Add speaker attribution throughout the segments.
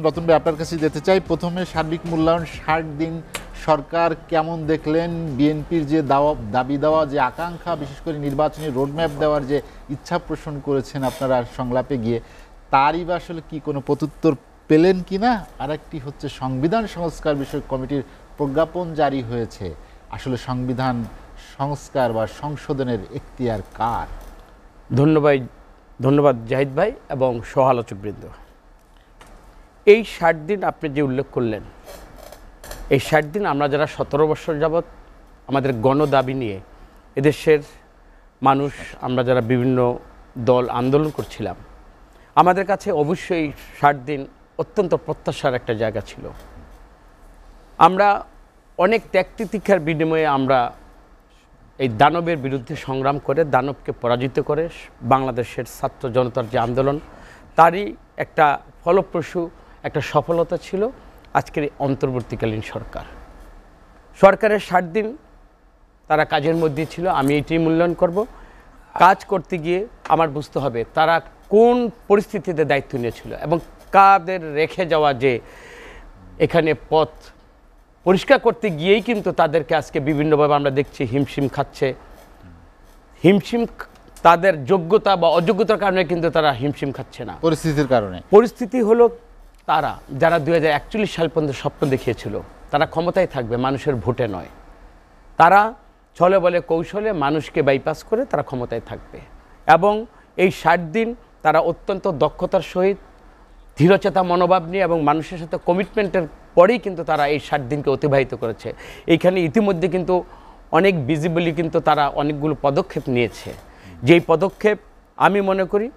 Speaker 1: রতন ভাই, আপনার কাছে যেতে চাই। প্রথমে সার্বিক মূল্যায়ন 60 দিন সরকার কেমন দেখলেন? বিএনপির যে দাবি দেওয়া যে আকাঙ্ক্ষা, বিশেষ করে নির্বাচনী রোডম্যাপ দেওয়ার যে ইচ্ছা পোষণ করেছেন আপনারা সংলাপে গিয়ে, তারই বা আসলে কি কোনো প্রত্যুত্তর পেলেন কিনা? আর একটি হচ্ছে সংবিধান সংস্কার বিষয়ক কমিটির প্রজ্ঞাপন জারি হয়েছে। আসলে সংবিধান সংস্কার বা সংশোধনের এখতিয়ার কার?
Speaker 2: ধন্যবাদ জাহিদ ভাই এবং সহ আলোচকবৃন্দ। এই 60 দিন আপনি যে উল্লেখ করলেন, এই 60 দিন আমরা যারা 17 বছর যাবৎ আমাদের গণদাবি নিয়ে এদেশের মানুষ, আমরা যারা বিভিন্ন দল আন্দোলন করছিলাম, আমাদের কাছে অবশ্যই 60 দিন অত্যন্ত প্রত্যাশার একটা জায়গা ছিল। আমরা অনেক ত্যাগ তিতিক্ষার বিনিময়ে আমরা এই দানবের বিরুদ্ধে সংগ্রাম করে, দানবকে পরাজিত করে বাংলাদেশের ছাত্র জনতার যে আন্দোলন, তারই একটা ফলপ্রসূ একটা সফলতা ছিল আজকের এই অন্তর্বর্তীকালীন সরকার। সরকারের 60 দিন তারা কাজের মধ্যে ছিল। আমি এটাই মূল্যায়ন করব, কাজ করতে গিয়ে আমার বুঝতে হবে তারা কোন পরিস্থিতিতে দায়িত্ব নিয়েছিল এবং কাদের রেখে যাওয়া যে এখানে পথ পরিষ্কার করতে গিয়েই কিন্তু তাদেরকে আজকে বিভিন্নভাবে আমরা দেখছি হিমশিম খাচ্ছে। তাদের যোগ্যতা বা অযোগ্যতার কারণে কিন্তু তারা হিমশিম খাচ্ছে না,
Speaker 1: পরিস্থিতির কারণে।
Speaker 2: পরিস্থিতি হলো তারা যারা 2041 সাল পর্যন্ত স্বপ্ন দেখিয়েছিল তারা ক্ষমতায় থাকবে মানুষের ভোটে নয়, তারা ছলে বলে কৌশলে মানুষকে বাইপাস করে তারা ক্ষমতায় থাকবে। এবং এই 60 দিন তারা অত্যন্ত দক্ষতার সহিত দৃঢ়চেতা মনোভাব নিয়ে এবং মানুষের সাথে কমিটমেন্টের পরেই কিন্তু তারা এই 60 দিনকে অতিবাহিত করেছে। এইখানে ইতিমধ্যে কিন্তু অনেক ভিজিবলি কিন্তু তারা অনেকগুলো পদক্ষেপ নিয়েছে, যেই পদক্ষেপ আমি মনে করি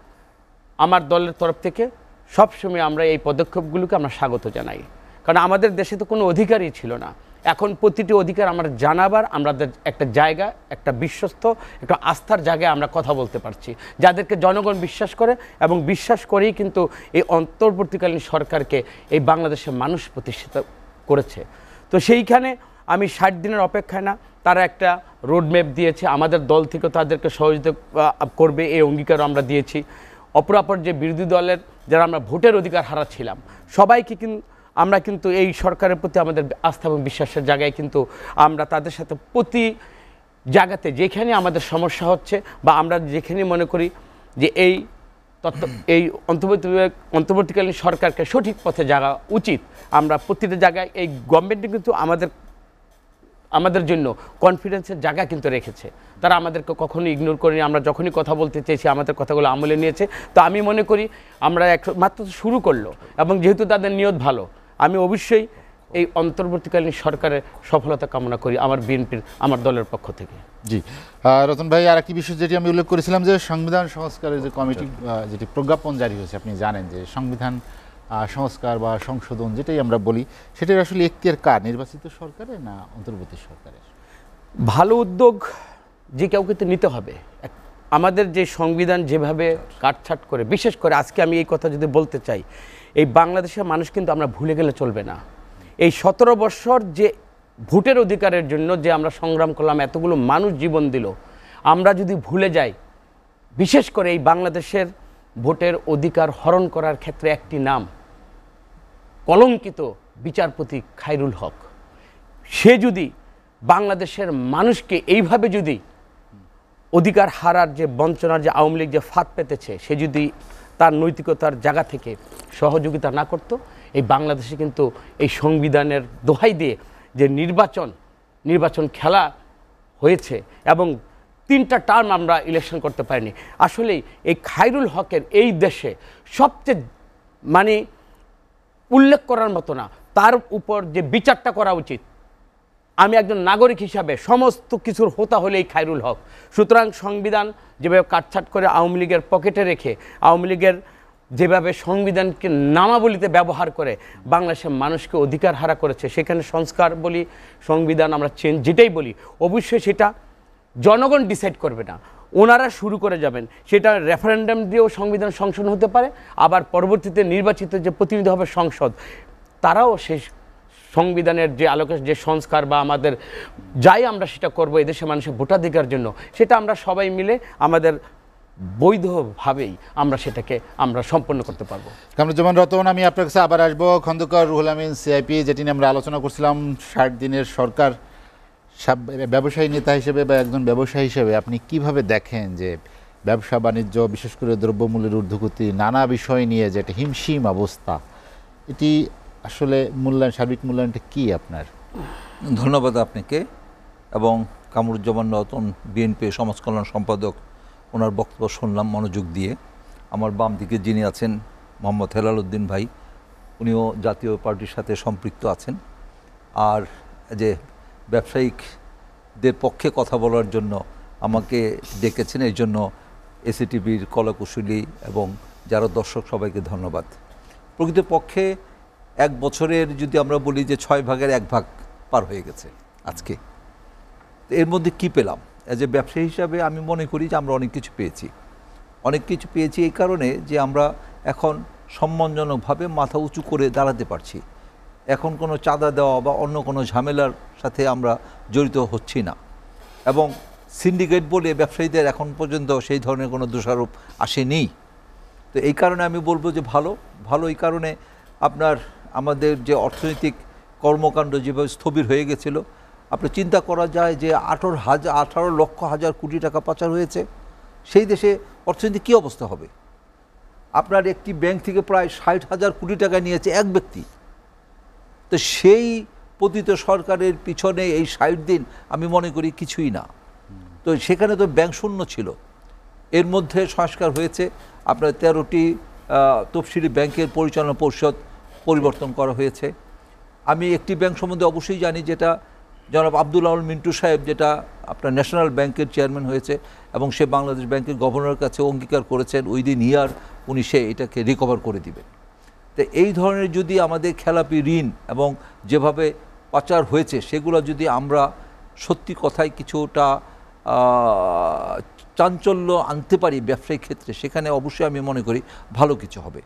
Speaker 2: আমার দলের তরফ থেকে সবসময় আমরা এই পদক্ষেপগুলোকে আমরা স্বাগত জানাই। কারণ আমাদের দেশে তো কোনো অধিকারই ছিল না, এখন প্রতিটি অধিকার আমরা জানাবার আমাদের একটা জায়গা, একটা বিশ্বস্ত, একটা আস্থার জায়গায় আমরা কথা বলতে পারছি, যাদেরকে জনগণ বিশ্বাস করে এবং বিশ্বাস করেই কিন্তু এই অন্তর্বর্তীকালীন সরকারকে এই বাংলাদেশের মানুষ প্রতিষ্ঠিত করেছে। তো সেইখানে আমি 60 দিনের অপেক্ষায় না, তারা একটা রোডম্যাপ দিয়েছে, আমাদের দল থেকে তাদেরকে সহযোগিতা করবে এই অঙ্গীকারও আমরা দিয়েছি। অপরাপর যে বিরোধী দলের যারা আমরা ভোটের অধিকার হারাচ্ছিলাম সবাইকে আমরা কিন্তু এই সরকারের প্রতি আমাদের আস্থা এবং বিশ্বাসের জায়গায় কিন্তু আমরা তাদের সাথে প্রতি জায়গাতে যেখানে আমাদের সমস্যা হচ্ছে বা আমরা যেখানে মনে করি যে এই অন্তর্বর্তীকালীন সরকারকে সঠিক পথে যাওয়া উচিত, আমরা প্রতিটা জায়গায় এই গভর্নমেন্টে কিন্তু আমাদের জন্য কনফিডেন্সের জায়গা কিন্তু রেখেছে। তারা আমাদেরকে কখনো ইগনোর করেনি, আমরা যখনই কথা বলতে চেয়েছি আমাদের কথাগুলো আমলে নিয়েছে। তো আমি মনে করি আমরা মাত্র শুরু করলো এবং যেহেতু তাদের নিয়ত ভালো, আমি অবশ্যই এই অন্তর্বর্তীকালীন সরকারের সফলতা কামনা করি আমার বিএনপির, আমার দলের পক্ষ থেকে।
Speaker 1: জি রতন ভাই, আর একটি বিষয় যেটি আমি উল্লেখ করেছিলাম যে সংবিধান সংস্কারের যে কমিটি যেটি প্রজ্ঞাপন জারি হয়েছে, আপনি জানেন যে সংবিধান সংস্কার বা সংশোধন যেটাই আমরা বলি, সেটার আসলে এখতিয়ার কার? নির্বাচিত সরকারের না অন্তর্বর্তী সরকারের?
Speaker 2: ভালো উদ্যোগ যে কাউকে তো নিতে হবে। আমাদের যে সংবিধান যেভাবে কাটছাট করে, বিশেষ করে আজকে আমি এই কথা যদি বলতে চাই, এই বাংলাদেশের মানুষ কিন্তু আমরা ভুলে গেলে চলবে না। এই 17 বছর যে ভোটের অধিকারের জন্য যে আমরা সংগ্রাম করলাম, এতগুলো মানুষ জীবন দিল, আমরা যদি ভুলে যাই, বিশেষ করে এই বাংলাদেশের ভোটের অধিকার হরণ করার ক্ষেত্রে একটি নাম কলঙ্কিত বিচারপতি খায়রুল হক, সে যদি বাংলাদেশের মানুষকে এইভাবে যদি অধিকার হারার যে বঞ্চনার যে আওয়ামী লীগ যে ফাঁদ পেতেছে, সে যদি তার নৈতিকতার জায়গা থেকে সহযোগিতা না করত, এই বাংলাদেশে কিন্তু এই সংবিধানের দোহাই দিয়ে যে নির্বাচন খেলা হয়েছে এবং 3টা টার্ম আমরা ইলেকশন করতে পারিনি। আসলে এই খায়রুল হকের এই দেশে সবচেয়ে উল্লেখ করার মতো না, তার উপর যে বিচারটা করা উচিত, আমি একজন নাগরিক হিসাবে সমস্ত কিছুর হোতা হলে এই খায়রুল হক। সুতরাং সংবিধান যেভাবে কাটছাট করে আওয়ামী লীগের পকেটে রেখে, আওয়ামী লীগের যেভাবে সংবিধানকে নামাবলিতে ব্যবহার করে বাংলাদেশের মানুষকে অধিকার হারা করেছে, সেখানে সংস্কার বলি, সংবিধান আমরা চেঞ্জ যেটাই বলি, অবশ্যই সেটা জনগণ ডিসাইড করবে না, ওনারা শুরু করে যাবেন। সেটা রেফারেন্ডাম দিয়েও সংবিধান সংশোধন হতে পারে, আবার পরবর্তীতে নির্বাচিত যে প্রতিনিধি হবে সংসদ, তারাও সেই সংবিধানের যে আলোকে যে সংস্কার বা আমাদের যাই আমরা সেটা করবো এদেশের মানুষের ভোটাধিকার জন্য, সেটা আমরা সবাই মিলে আমাদের বৈধভাবেই আমরা সেটাকে সম্পন্ন করতে পারবো।
Speaker 1: কামরুজ্জামান রতন, আমি আপনার কাছে আবার আসবো। খন্দকার রুহুল আমিন, সিআইপি, যেটি নিয়ে আমরা আলোচনা করছিলাম, 60 দিনের সরকার, ব্যবসায়ী নেতা হিসেবে বা একজন ব্যবসায়ী হিসেবে আপনি কিভাবে দেখেন যে ব্যবসা বাণিজ্য, বিশেষ করে দ্রব্যমূল্যের ঊর্ধ্বগতি, নানা বিষয় নিয়ে যে একটা হিমশিম অবস্থা, এটি আসলে সার্বিক মূল্যায়নটা কি আপনার?
Speaker 3: ধন্যবাদ আপনাকে এবং কামরুজ্জামান রতন, বিএনপি সমাজ কল্যাণ সম্পাদক, ওনার বক্তব্য শুনলাম মনোযোগ দিয়ে। আমার বাম দিকে যিনি আছেন মোহাম্মদ হেলাল উদ্দিন ভাই, উনিও জাতীয় পার্টির সাথে সম্পৃক্ত আছেন। আর যে ব্যবসায়িকদের পক্ষে কথা বলার জন্য আমাকে ডেকেছেন, এই জন্য এসিটিভির কলাকুশলী এবং যারা দর্শক সবাইকে ধন্যবাদ। প্রকৃতপক্ষে এক বছরের যদি আমরা বলি যে 6 ভাগের 1 ভাগ পার হয়ে গেছে আজকে। এর মধ্যে কি পেলাম? অ্যাজ এ ব্যবসায়ী হিসাবে আমি মনে করি যে আমরা অনেক কিছু পেয়েছি। অনেক কিছু পেয়েছি এই কারণে যে আমরা এখন সম্মানজনকভাবে মাথা উঁচু করে দাঁড়াতে পারছি। এখন কোনো চাঁদা দেওয়া বা অন্য কোনো ঝামেলার সাথে আমরা জড়িত হচ্ছি না, এবং সিন্ডিকেট বলে ব্যবসায়ীদের এখন পর্যন্ত সেই ধরনের কোনো দোষারোপ আসেনি। তো এই কারণে আমি বলবো যে ভালো এই কারণে আমাদের যে অর্থনৈতিক কর্মকাণ্ড যেভাবে স্থবির হয়ে গেছিল, আপনি চিন্তা করা যায় যে 18 লক্ষ হাজার কোটি টাকা পাচার হয়েছে। সেই দেশে অর্থনীতি কী অবস্থা হবে? আপনার একটি ব্যাংক থেকে প্রায় 60,000 কোটি টাকা নিয়েছে এক ব্যক্তি। তো সেই পতিত সরকারের পিছনে এই 60 দিন আমি মনে করি কিছুই না। তো সেখানে তো ব্যাংক শূন্য ছিল। এর মধ্যে সংস্কার হয়েছে, আপনার 13টি তফসিলি ব্যাংকের পরিচালনা পরিষদ পরিবর্তন করা হয়েছে। আমি একটি ব্যাংক সম্বন্ধে অবশ্যই জানি, যেটা জনাব আব্দুল আউল মিন্টু সাহেব, যেটা আপনার ন্যাশনাল ব্যাংকের চেয়ারম্যান হয়েছে এবং সে বাংলাদেশ ব্যাংকের গভর্নরের কাছে অঙ্গীকার করেছেন উইদিন ইয়ার উনি এটাকে রিকভার করে দিবেন। তো এই ধরনের যদি আমাদের খেলাপি ঋণ এবং যেভাবে পাচার হয়েছে সেগুলো যদি আমরা সত্যি কথায় কিছুটা চাঞ্চল্য আনতে পারি ব্যবসায়িক ক্ষেত্রে, সেখানে অবশ্যই আমি মনে করি ভালো কিছু হবে।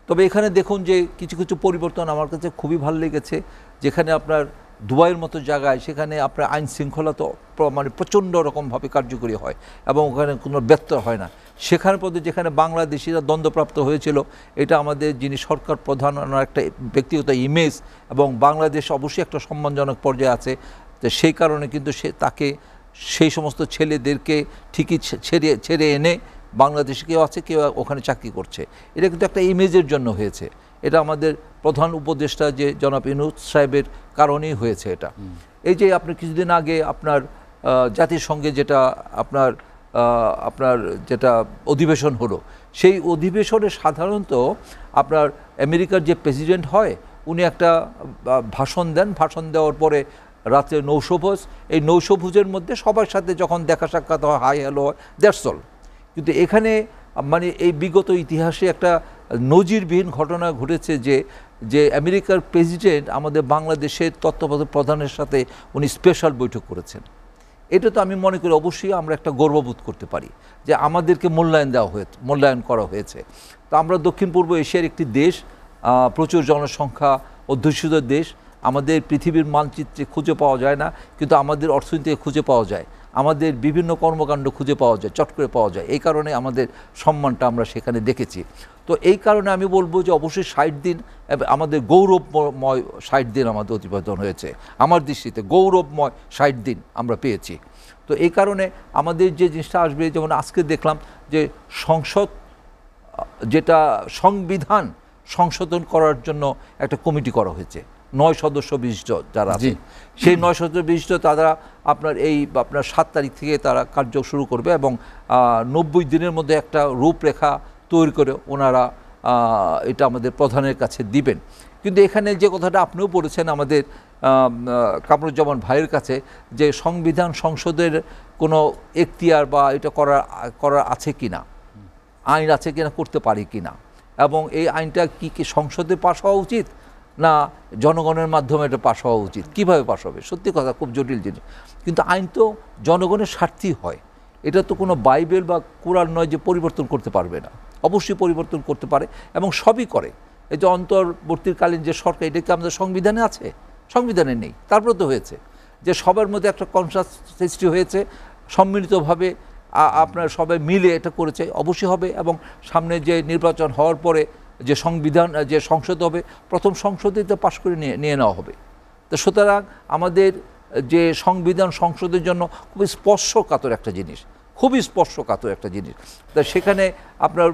Speaker 3: তবে এখানে দেখুন যে কিছু কিছু পরিবর্তন আমার কাছে খুবই ভালো লেগেছে। যেখানে আপনার দুবাইয়ের মতো জায়গায়, সেখানে আপনার আইন শৃঙ্খলা তো মানে প্রচণ্ড রকমভাবে কার্যকরী হয় এবং ওখানে কোনো ব্যত্যয় হয় না। সেখানে পদে যেখানে বাংলাদেশিরা দ্বন্দ্বপ্রাপ্ত হয়েছিল, এটা আমাদের যিনি সরকার প্রধান, ওনার একটা ব্যক্তিগত ইমেজ এবং বাংলাদেশ অবশ্যই একটা সম্মানজনক পর্যায়ে আছে। তো সেই কারণে কিন্তু তাকে সেই সমস্ত ছেলেদেরকে ঠিকই ছেড়ে এনে বাংলাদেশে কেউ আছে, কেউ ওখানে চাকরি করছে। এটা কিন্তু একটা ইমেজের জন্য হয়েছে। এটা আমাদের প্রধান উপদেষ্টা যে জনাব ইউনূস সাহেবের কারণেই হয়েছে এটা। এই যে আপনি কিছুদিন আগে আপনার জাতিসংঘে যেটা আপনার যেটা অধিবেশন হলো, সেই অধিবেশনে সাধারণত আপনার আমেরিকার যে প্রেসিডেন্ট হয়, উনি একটা ভাষণ দেন। ভাষণ দেওয়ার পরে রাতে নৌশভোজ, এই নৌশভোজের মধ্যে সবার সাথে যখন দেখা সাক্ষাৎ হয়, হাই হ্যালো হয়, দ্যাটস অল। কিন্তু এখানে মানে এই বিগত ইতিহাসে একটা নজিরবিহীন ঘটনা ঘটেছে যে আমেরিকার প্রেসিডেন্ট আমাদের বাংলাদেশের তত্ত্বাবধায়ক প্রধানের সাথে উনি স্পেশাল বৈঠক করেছেন। এটা তো আমি মনে করি অবশ্যই আমরা একটা গর্ববোধ করতে পারি যে আমাদেরকে মূল্যায়ন করা হয়েছে। তো আমরা দক্ষিণ পূর্ব এশিয়ার একটি দেশ, প্রচুর জনসংখ্যা অধ্যুষিত দেশ। আমাদের পৃথিবীর মানচিত্রে খুঁজে পাওয়া যায় না, কিন্তু আমাদের অর্থনীতিতে খুঁজে পাওয়া যায়, আমাদের বিভিন্ন কর্মকাণ্ড খুঁজে পাওয়া যায়, চট করে পাওয়া যায়। এই কারণে আমাদের সম্মানটা আমরা সেখানে দেখেছি। তো এই কারণে আমি বলবো যে অবশ্যই 60 দিন আমাদের গৌরবময় 60 দিন আমাদের অতিবাহিত হয়েছে। আমার দৃষ্টিতে গৌরবময় 60 দিন আমরা পেয়েছি। তো এই কারণে আমাদের যে জিনিসটা আসবে, যেমন আজকে দেখলাম যে যেটা সংবিধান সংশোধন করার জন্য একটা কমিটি করা হয়েছে, 9 সদস্য বিশিষ্ট যারা আছে, সেই 9 সদস্য বিশিষ্ট তারা আপনার 7 তারিখ থেকে তারা কার্য শুরু করবে এবং 90 দিনের মধ্যে একটা রূপরেখা তৈরি করে ওনারা এটা আমাদের প্রধানের কাছে দিবেন। কিন্তু এখানে যে কথাটা আপনিও বলেছেন আমাদের কামরুজ্জামান ভাইয়ের কাছে, যে সংবিধান সংসদের কোনো এখতিয়ার বা এটা করার আছে কি না, আইন আছে কিনা, করতে পারি কি না, এবং এই আইনটা কি সংসদে পাশ হওয়া উচিত না জনগণের মাধ্যমে এটা পাশ হওয়া উচিত, কীভাবে পাশ হবে, সত্যি কথা খুব জটিল জিনিস। কিন্তু আইন তো জনগণের স্বার্থেই হয়, এটা তো কোনো বাইবেল বা কোরআন নয় যে পরিবর্তন করতে পারবে না। অবশ্যই পরিবর্তন করতে পারে এবং সবই করে। এই যে অন্তর্বর্তীকালীন যে সরকার, এটা কি আমাদের সংবিধানে আছে? সংবিধানে নেই। তারপরে তো হয়েছে যে সবার মধ্যে একটা কনসাস সৃষ্টি হয়েছে, সম্মিলিতভাবে আপনার সবাই মিলে এটা করেছে, অবশ্যই হবে। এবং সামনে যে নির্বাচন হওয়ার পরে যে সংবিধান যে সংসদ হবে, প্রথম সংসদেই তো পাশ করে নিয়ে নেওয়া হবে। তো সুতরাং আমাদের যে সংবিধান সংসদের জন্য খুবই স্পর্শকাতর একটা জিনিস, খুবই স্পর্শকাতর একটা জিনিস। তা সেখানে আপনার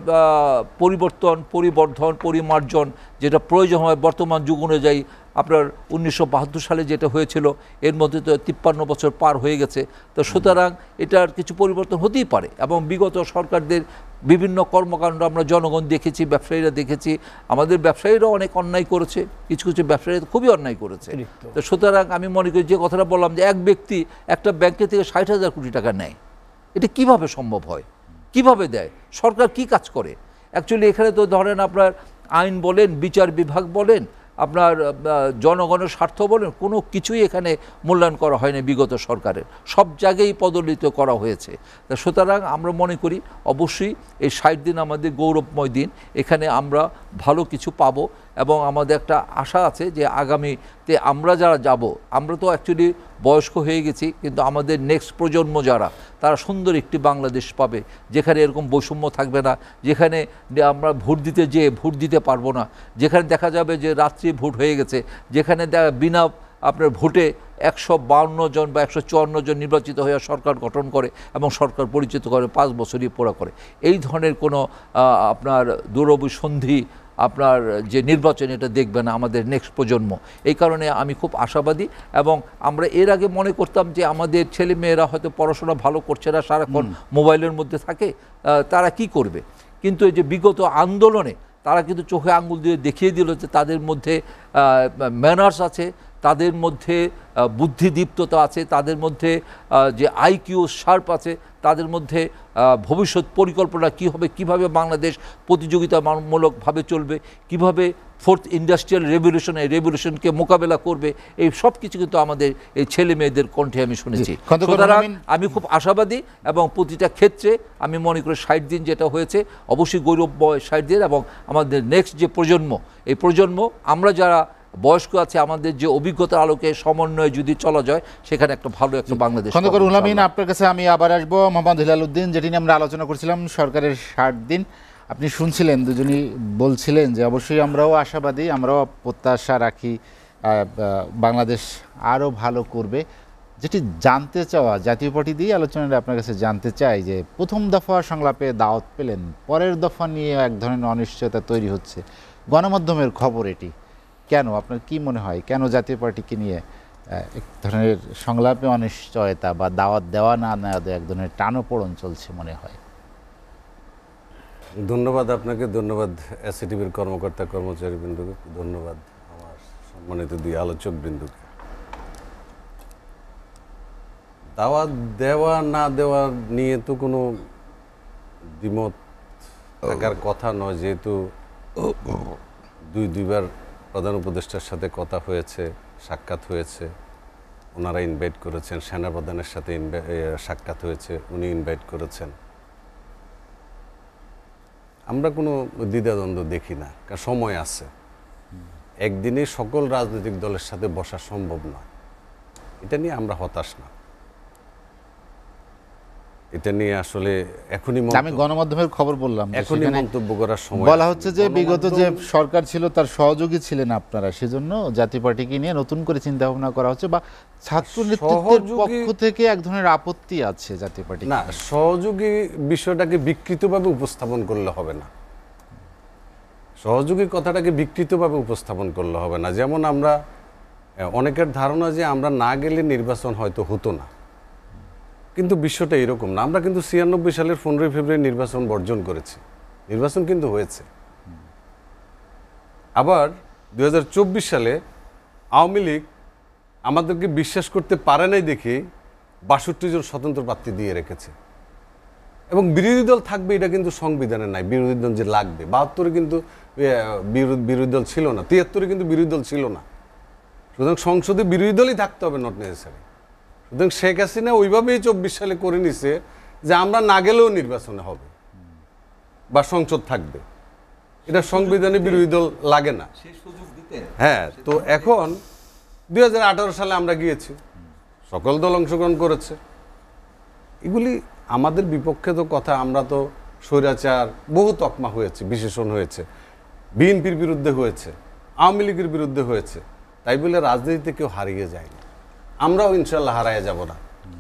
Speaker 3: পরিবর্তন, পরিবর্ধন, পরিমার্জন যেটা প্রয়োজন হয় বর্তমান যুগ অনুযায়ী, আপনার 1972 সালে যেটা হয়েছিল এর মধ্যে তো 53 বছর পার হয়ে গেছে। তো সুতরাং এটার কিছু পরিবর্তন হতেই পারে। এবং বিগত সরকারদের বিভিন্ন কর্মকাণ্ড আমরা জনগণ দেখেছি, ব্যবসায়ীরা দেখেছি, আমাদের ব্যবসায়ীরাও অনেক অন্যায় করেছে, কিছু কিছু ব্যবসায়ীরা খুবই অন্যায় করেছে। তো সুতরাং আমি মনে করি যে কথাটা বললাম যে এক ব্যক্তি একটা ব্যাংকে থেকে 60,000 কোটি টাকা নেয়, এটা কিভাবে সম্ভব হয়, কিভাবে দেয়, সরকার কি কাজ করে? অ্যাকচুয়ালি এখানে তো ধরেন আপনার আইন বলেন, বিচার বিভাগ বলেন, আপনার জনগণের স্বার্থ বলেন, কোনো কিছুই এখানে মূল্যায়ন করা হয়নি বিগত সরকারের, সব জায়গায় পদলিত করা হয়েছে। তা সুতরাং আমরা মনে করি অবশ্যই এই 60 দিন আমাদের গৌরবময় দিন, এখানে আমরা ভালো কিছু পাবো। এবং আমাদের একটা আশা আছে যে আগামীতে আমরা যারা যাব, আমরা তো অ্যাকচুয়ালি বয়স্ক হয়ে গেছি, কিন্তু আমাদের নেক্সট প্রজন্ম যারা, তারা সুন্দর একটি বাংলাদেশ পাবে, যেখানে এরকম বৈষম্য থাকবে না, যেখানে আমরা ভোট দিতে যেয়ে ভোট দিতে পারবো না, যেখানে দেখা যাবে যে রাত্রি ভোট হয়ে গেছে, যেখানে বিনা আপনার ভোটে 152 জন বা 154 জন নির্বাচিত হয়ে সরকার গঠন করে এবং সরকার পরিচিত করে 5 বছরই পুরা করে। এই ধরনের কোনো আপনার দুরভিসন্ধি আপনার যে নির্বাচন, এটা দেখবে না আমাদের নেক্সট প্রজন্ম। এই কারণে আমি খুব আশাবাদী। এবং আমরা এর আগে মনে করতাম যে আমাদের ছেলে মেয়েরা হয়তো পড়াশোনা ভালো করছে না, সারাক্ষণ মোবাইলের মধ্যে থাকে, তারা কি করবে? কিন্তু এই যে বিগত আন্দোলনে তারা কিন্তু চোখে আঙ্গুল দিয়ে দেখিয়ে দিল যে তাদের মধ্যে ম্যানার্স আছে, তাদের মধ্যে বুদ্ধিদীপ্ততা আছে, তাদের মধ্যে যে আইকিউ শার্প আছে, তাদের মধ্যে ভবিষ্যৎ পরিকল্পনা কী হবে, কীভাবে বাংলাদেশ প্রতিযোগিতামূলকভাবে চলবে, কিভাবে ফোর্থ ইন্ডাস্ট্রিয়াল রেভলিউশন, এই রেভলিউশনকে মোকাবেলা করবে, এই সব কিছু কিন্তু আমাদের এই ছেলে মেয়েদের কণ্ঠে আমি শুনেছি। সুতরাং আমি খুব আশাবাদী এবং প্রতিটা ক্ষেত্রে আমি মনে করি 60 দিন যেটা হয়েছে অবশ্যই গৌরবময় 60 দিন। এবং আমাদের নেক্সট যে প্রজন্ম, এই প্রজন্ম আমরা যারা বয়স্ক আছে, আমাদের যে অভিজ্ঞতার আলোকে সমন্বয়ে যদি চলা যায়, সেখানে একটা ভালো একটা বাংলাদেশ।
Speaker 1: খন্দকার রুহুল আমিন, আপনার কাছে আমি আবার আসবো। মোহাম্মদ হিলাল উদ্দিন, যেটি নিয়ে আমরা আলোচনা করছিলাম সরকারের 60 দিন, আপনি শুনছিলেন দুজনই বলছিলেন যে অবশ্যই আমরাও আশাবাদী, আমরাও প্রত্যাশা রাখি বাংলাদেশ আরও ভালো করবে। যেটি জানতে চাওয়া, জাতীয় পার্টি দিয়ে আলোচনাটা আপনার কাছে জানতে চাই যে প্রথম দফা সংলাপে দাওয়াত পেলেন, পরের দফা নিয়ে এক ধরনের অনিশ্চয়তা তৈরি হচ্ছে, গণমাধ্যমের খবর এটি, কেন আপনার কি মনে হয় কেন জাতীয় পার্টিকে নিয়ে এক ধরনের সংলাপে অনিশ্চয়তা বা দাওয়াত দেওয়া না নেওয়া এক ধরনের টানাপোড়েন চলছে মনে হয়?
Speaker 4: ধন্যবাদ আপনাকে, ধন্যবাদ এসিটিভির কর্মকর্তা কর্মচারী বৃন্দকে, ধন্যবাদ আমার সম্মানিত দুই আলোচক বৃন্দকে। দাওয়াত দেওয়া না দেওয়া নিয়ে তো কোনো দ্বিমত থাকার কথা নয়, যেহেতু দুইবার প্রধান উপদেষ্টার সাথে কথা হয়েছে, সাক্ষাৎ হয়েছে, ওনারা ইনভাইট করেছেন, সেনাপ্রধানের সাথে সাক্ষাৎ হয়েছে, উনি ইনভাইট করেছেন। আমরা কোনো দ্বিধাদ্বন্দ্ব দেখি না, কারণ সময় আছে। একদিনে সকল রাজনৈতিক দলের সাথে বসা সম্ভব নয়, এটা নিয়ে আমরা হতাশ না। এটা নিয়ে আসলে এখনই
Speaker 1: আমি গণমাধ্যমের খবর বললাম,
Speaker 4: এখনই মন্তব্য করার সময়
Speaker 1: বলা হচ্ছে যে বিগত যে সরকার ছিল তার সহযোগী ছিলেন আপনারা, সেজন্য জাতীয় পার্টিকে নিয়ে নতুন করে চিন্তা ভাবনা করা হচ্ছে, বা ছাত্র নেতৃত্বের পক্ষ থেকে এক ধরনের আপত্তি আছে জাতীয় পার্টি
Speaker 4: না। সহযোগী বিষয়টাকে বিকৃতভাবে উপস্থাপন করলে হবে না, সহযোগী কথাটাকে বিকৃতভাবে উপস্থাপন করলে হবে না। যেমন আমরা অনেকের ধারণা যে আমরা না গেলে নির্বাচন হয়তো হতো না, কিন্তু বিষয়টা এরকম না। আমরা কিন্তু 96 সালের 15 ফেব্রুয়ারি নির্বাচন বর্জন করেছি, নির্বাচন কিন্তু হয়েছে। আবার 2024 সালে আওয়ামী লীগ আমাদেরকে বিশ্বাস করতে পারে নাই দেখে 62 জন স্বতন্ত্র প্রার্থী দিয়ে রেখেছে, এবং বিরোধী দল থাকবে এটা কিন্তু সংবিধানে নাই। বিরোধী দল যে লাগবে, 72-এ কিন্তু বিরোধী দল ছিল না, 73-এ কিন্তু বিরোধী দল ছিল না। সুতরাং সংসদে বিরোধী দলই থাকতে হবে, নট নেসেসারি। সুতরাং শেখ হাসিনা ওইভাবেই 24 সালে করে নিছে যে আমরা না গেলেও নির্বাচনে হবে বা সংসদ থাকবে, এটা সংবিধানে বিরোধী দল লাগে না। হ্যাঁ, তো এখন 2018 সালে আমরা গিয়েছি, সকল দল অংশগ্রহণ করেছে। এগুলি আমাদের বিপক্ষে তো কথা, আমরা তো স্বৈরাচার বহু তকমা হয়েছে, বিশেষণ হয়েছে, বিএনপির বিরুদ্ধে হয়েছে, আওয়ামী লীগের বিরুদ্ধে হয়েছে, তাই বলে রাজনীতিতে কেউ হারিয়ে যায়নি। আমরাও ইনশাল্লাহ হারায় যাব না।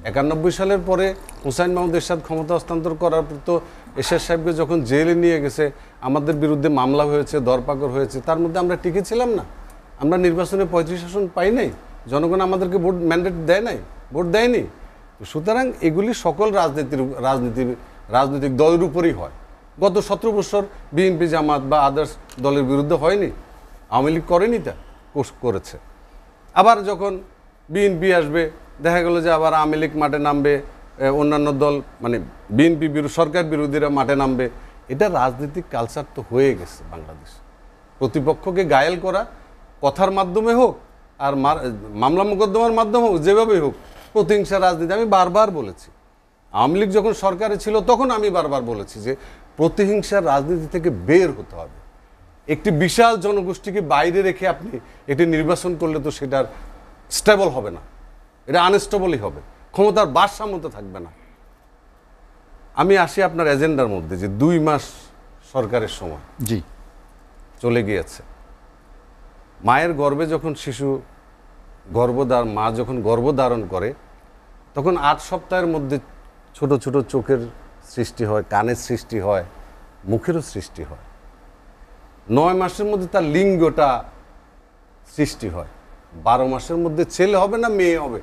Speaker 4: 91 সালের পরে হুসাইন মাহমুদ এরশাদ ক্ষমতা হস্তান্তর করার পর তো এরশাদ সাহেবকে যখন জেলে নিয়ে গেছে, আমাদের বিরুদ্ধে মামলা হয়েছে, দরপাকড় হয়েছে, তার মধ্যে আমরা টিকে ছিলাম না। আমরা নির্বাচনে 35 আসন পাই নাই, জনগণ আমাদেরকে ভোট ম্যান্ডেট দেয় নাই, ভোট দেয়নি। সুতরাং এগুলি সকল রাজনৈতিক দলের উপরেই হয়। গত 17 বছর বিএনপি, জামাত বা আদার্স দলের বিরুদ্ধে হয়নি, আওয়ামী লীগ করেনি, তা করেছে। আবার যখন বিএনপি আসবে, দেখা গেল যে আবার আওয়ামী লীগ মাঠে নামবে, অন্যান্য দল মানে বিএনপি সরকার বিরোধীরা মাঠে নামবে। এটা রাজনৈতিক কালচার তো হয়ে গেছে বাংলাদেশ। প্রতিপক্ষকে ঘায়েল করা, কথার মাধ্যমে হোক আর মামলা মোকদ্দমার মাধ্যমে হোক, যেভাবেই হোক, প্রতিহিংসা রাজনীতি। আমি বারবার বলেছি, আওয়ামী লীগ যখন সরকারে ছিল তখন আমি বারবার বলেছি যে প্রতিহিংসার রাজনীতি থেকে বের হতে হবে। একটি বিশাল জনগোষ্ঠীকে বাইরে রেখে আপনি একটি নির্বাচন করলে তো সেটার স্টেবল হবে না, এটা আনস্টেবলই হবে, ক্ষমতার ভারসাম্য থাকবে না। আমি আসি আপনার এজেন্ডার মধ্যে, যে 2 মাস সরকারের সময়
Speaker 1: জি
Speaker 4: চলে গিয়েছে। মায়ের গর্ভে যখন শিশু মা যখন গর্ভধারণ করে, তখন 8 সপ্তাহের মধ্যে ছোট ছোট চোখের সৃষ্টি হয়, কানের সৃষ্টি হয়, মুখেরও সৃষ্টি হয়। 9 মাসের মধ্যে তার লিঙ্গটা সৃষ্টি হয়। 12 মাসের মধ্যে ছেলে হবে না মেয়ে হবে,